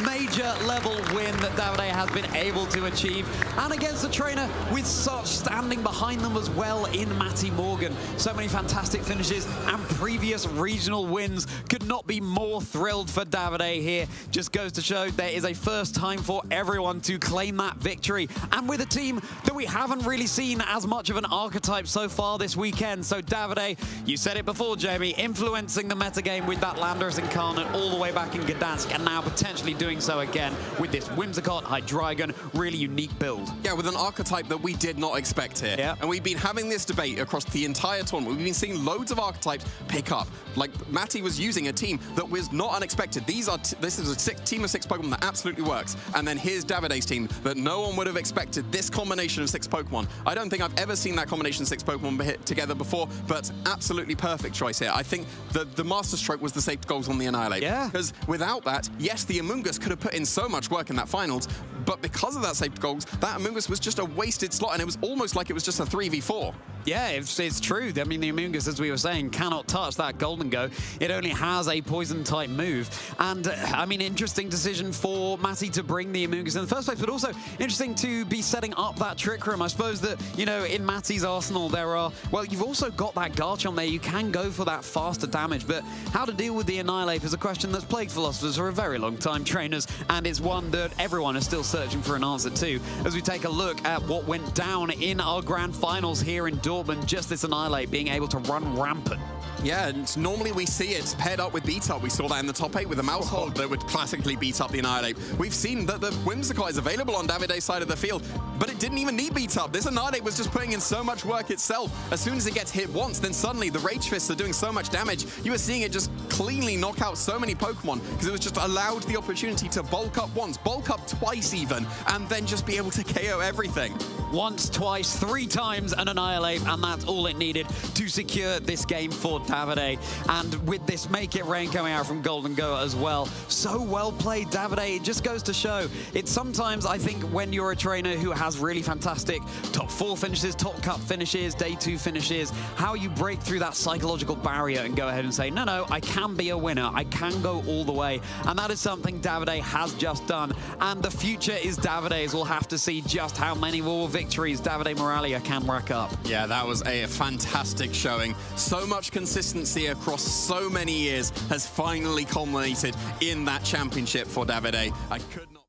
major level win that Davide has been able to achieve, and against a trainer with such standing behind them as well in Mattie Morgan. So many fantastic finishes and previous regional wins. Could not be more thrilled for Davide here. Just goes to show there is a first time for everyone to claim that victory, and with a team that we haven't really seen as much of an archetype so far this weekend. So Davide, you said it before, Jamie, influencing the metagame with that Landorus Incarnate all the way back in Gdansk, and now potentially doing so again with this Whimsicott Hydreigon, really unique build. Yeah, with an archetype that we did not expect here. Yeah. And we've been having this debate across the entire tournament. We've been seeing loads of archetypes pick up. Like, Mattie was using a team that was not unexpected. This is a team of 6 Pokemon that absolutely works. And then here's Davide's team that no one would have expected this combination of 6 Pokemon. I don't think I've ever seen that combination of 6 Pokemon hit together before, but absolutely perfect choice here. I think the master stroke was the Safety Goals on the Annihilate. Yeah. Because without that, yes, the Amoonguss could have put in so much work in that finals, but because of that Safety Goals, that Amoonguss was just a wasted slot, and it was almost like it was just a 3v4. Yeah, it's true. I mean, the Amoonguss, as we were saying, cannot touch that Golden Go. It only has a Poison-type move. And, I mean, interesting decision for Mattie to bring the Amoonguss in the first place, but also interesting to be setting up that Trick Room. I suppose that, you know, in Mattie's arsenal, there are... Well, you've also got that Garchomp there. You can go for that faster damage, but how to deal with the Annihilate is a question that's plagued philosophers for a very long time, trainers, and it's one that everyone is still searching for an answer to. As we take a look at what went down in our grand finals here in Dortmund, just this Annihilate being able to run rampant. Yeah, and normally we see it paired up with Beat Up. We saw that in the top 8 with the Mouse Hold that would classically beat up the Annihilate. We've seen that the Whimsicott is available on Davide's side of the field, but it didn't even need Beat Up. This Annihilate was just putting in so much work itself. As soon as it gets hit once, then suddenly the Rage Fists are doing so much damage. You were seeing it just cleanly knock out so many Pokemon because it was just allowed the opportunity to bulk up once, bulk up twice even, and then just be able to KO everything. Once, twice, 3 times and annihilate, and that's all it needed to secure this game for Davide. And with this Make It Rain coming out from Golden Goat as well, so well played, Davide. It just goes to show, it's sometimes, I think, when you're a trainer who has really fantastic top 4 finishes, top cup finishes, day 2 finishes, how you break through that psychological barrier and go ahead and say, no, I can be a winner, I can go all the way. And that is something Davide has just done. And the future is Davide's. We'll have to see just how many more victories Davide Miraglia can rack up. Yeah, that was a fantastic showing. So much consistency across so many years has finally culminated in that championship for Davide. I could not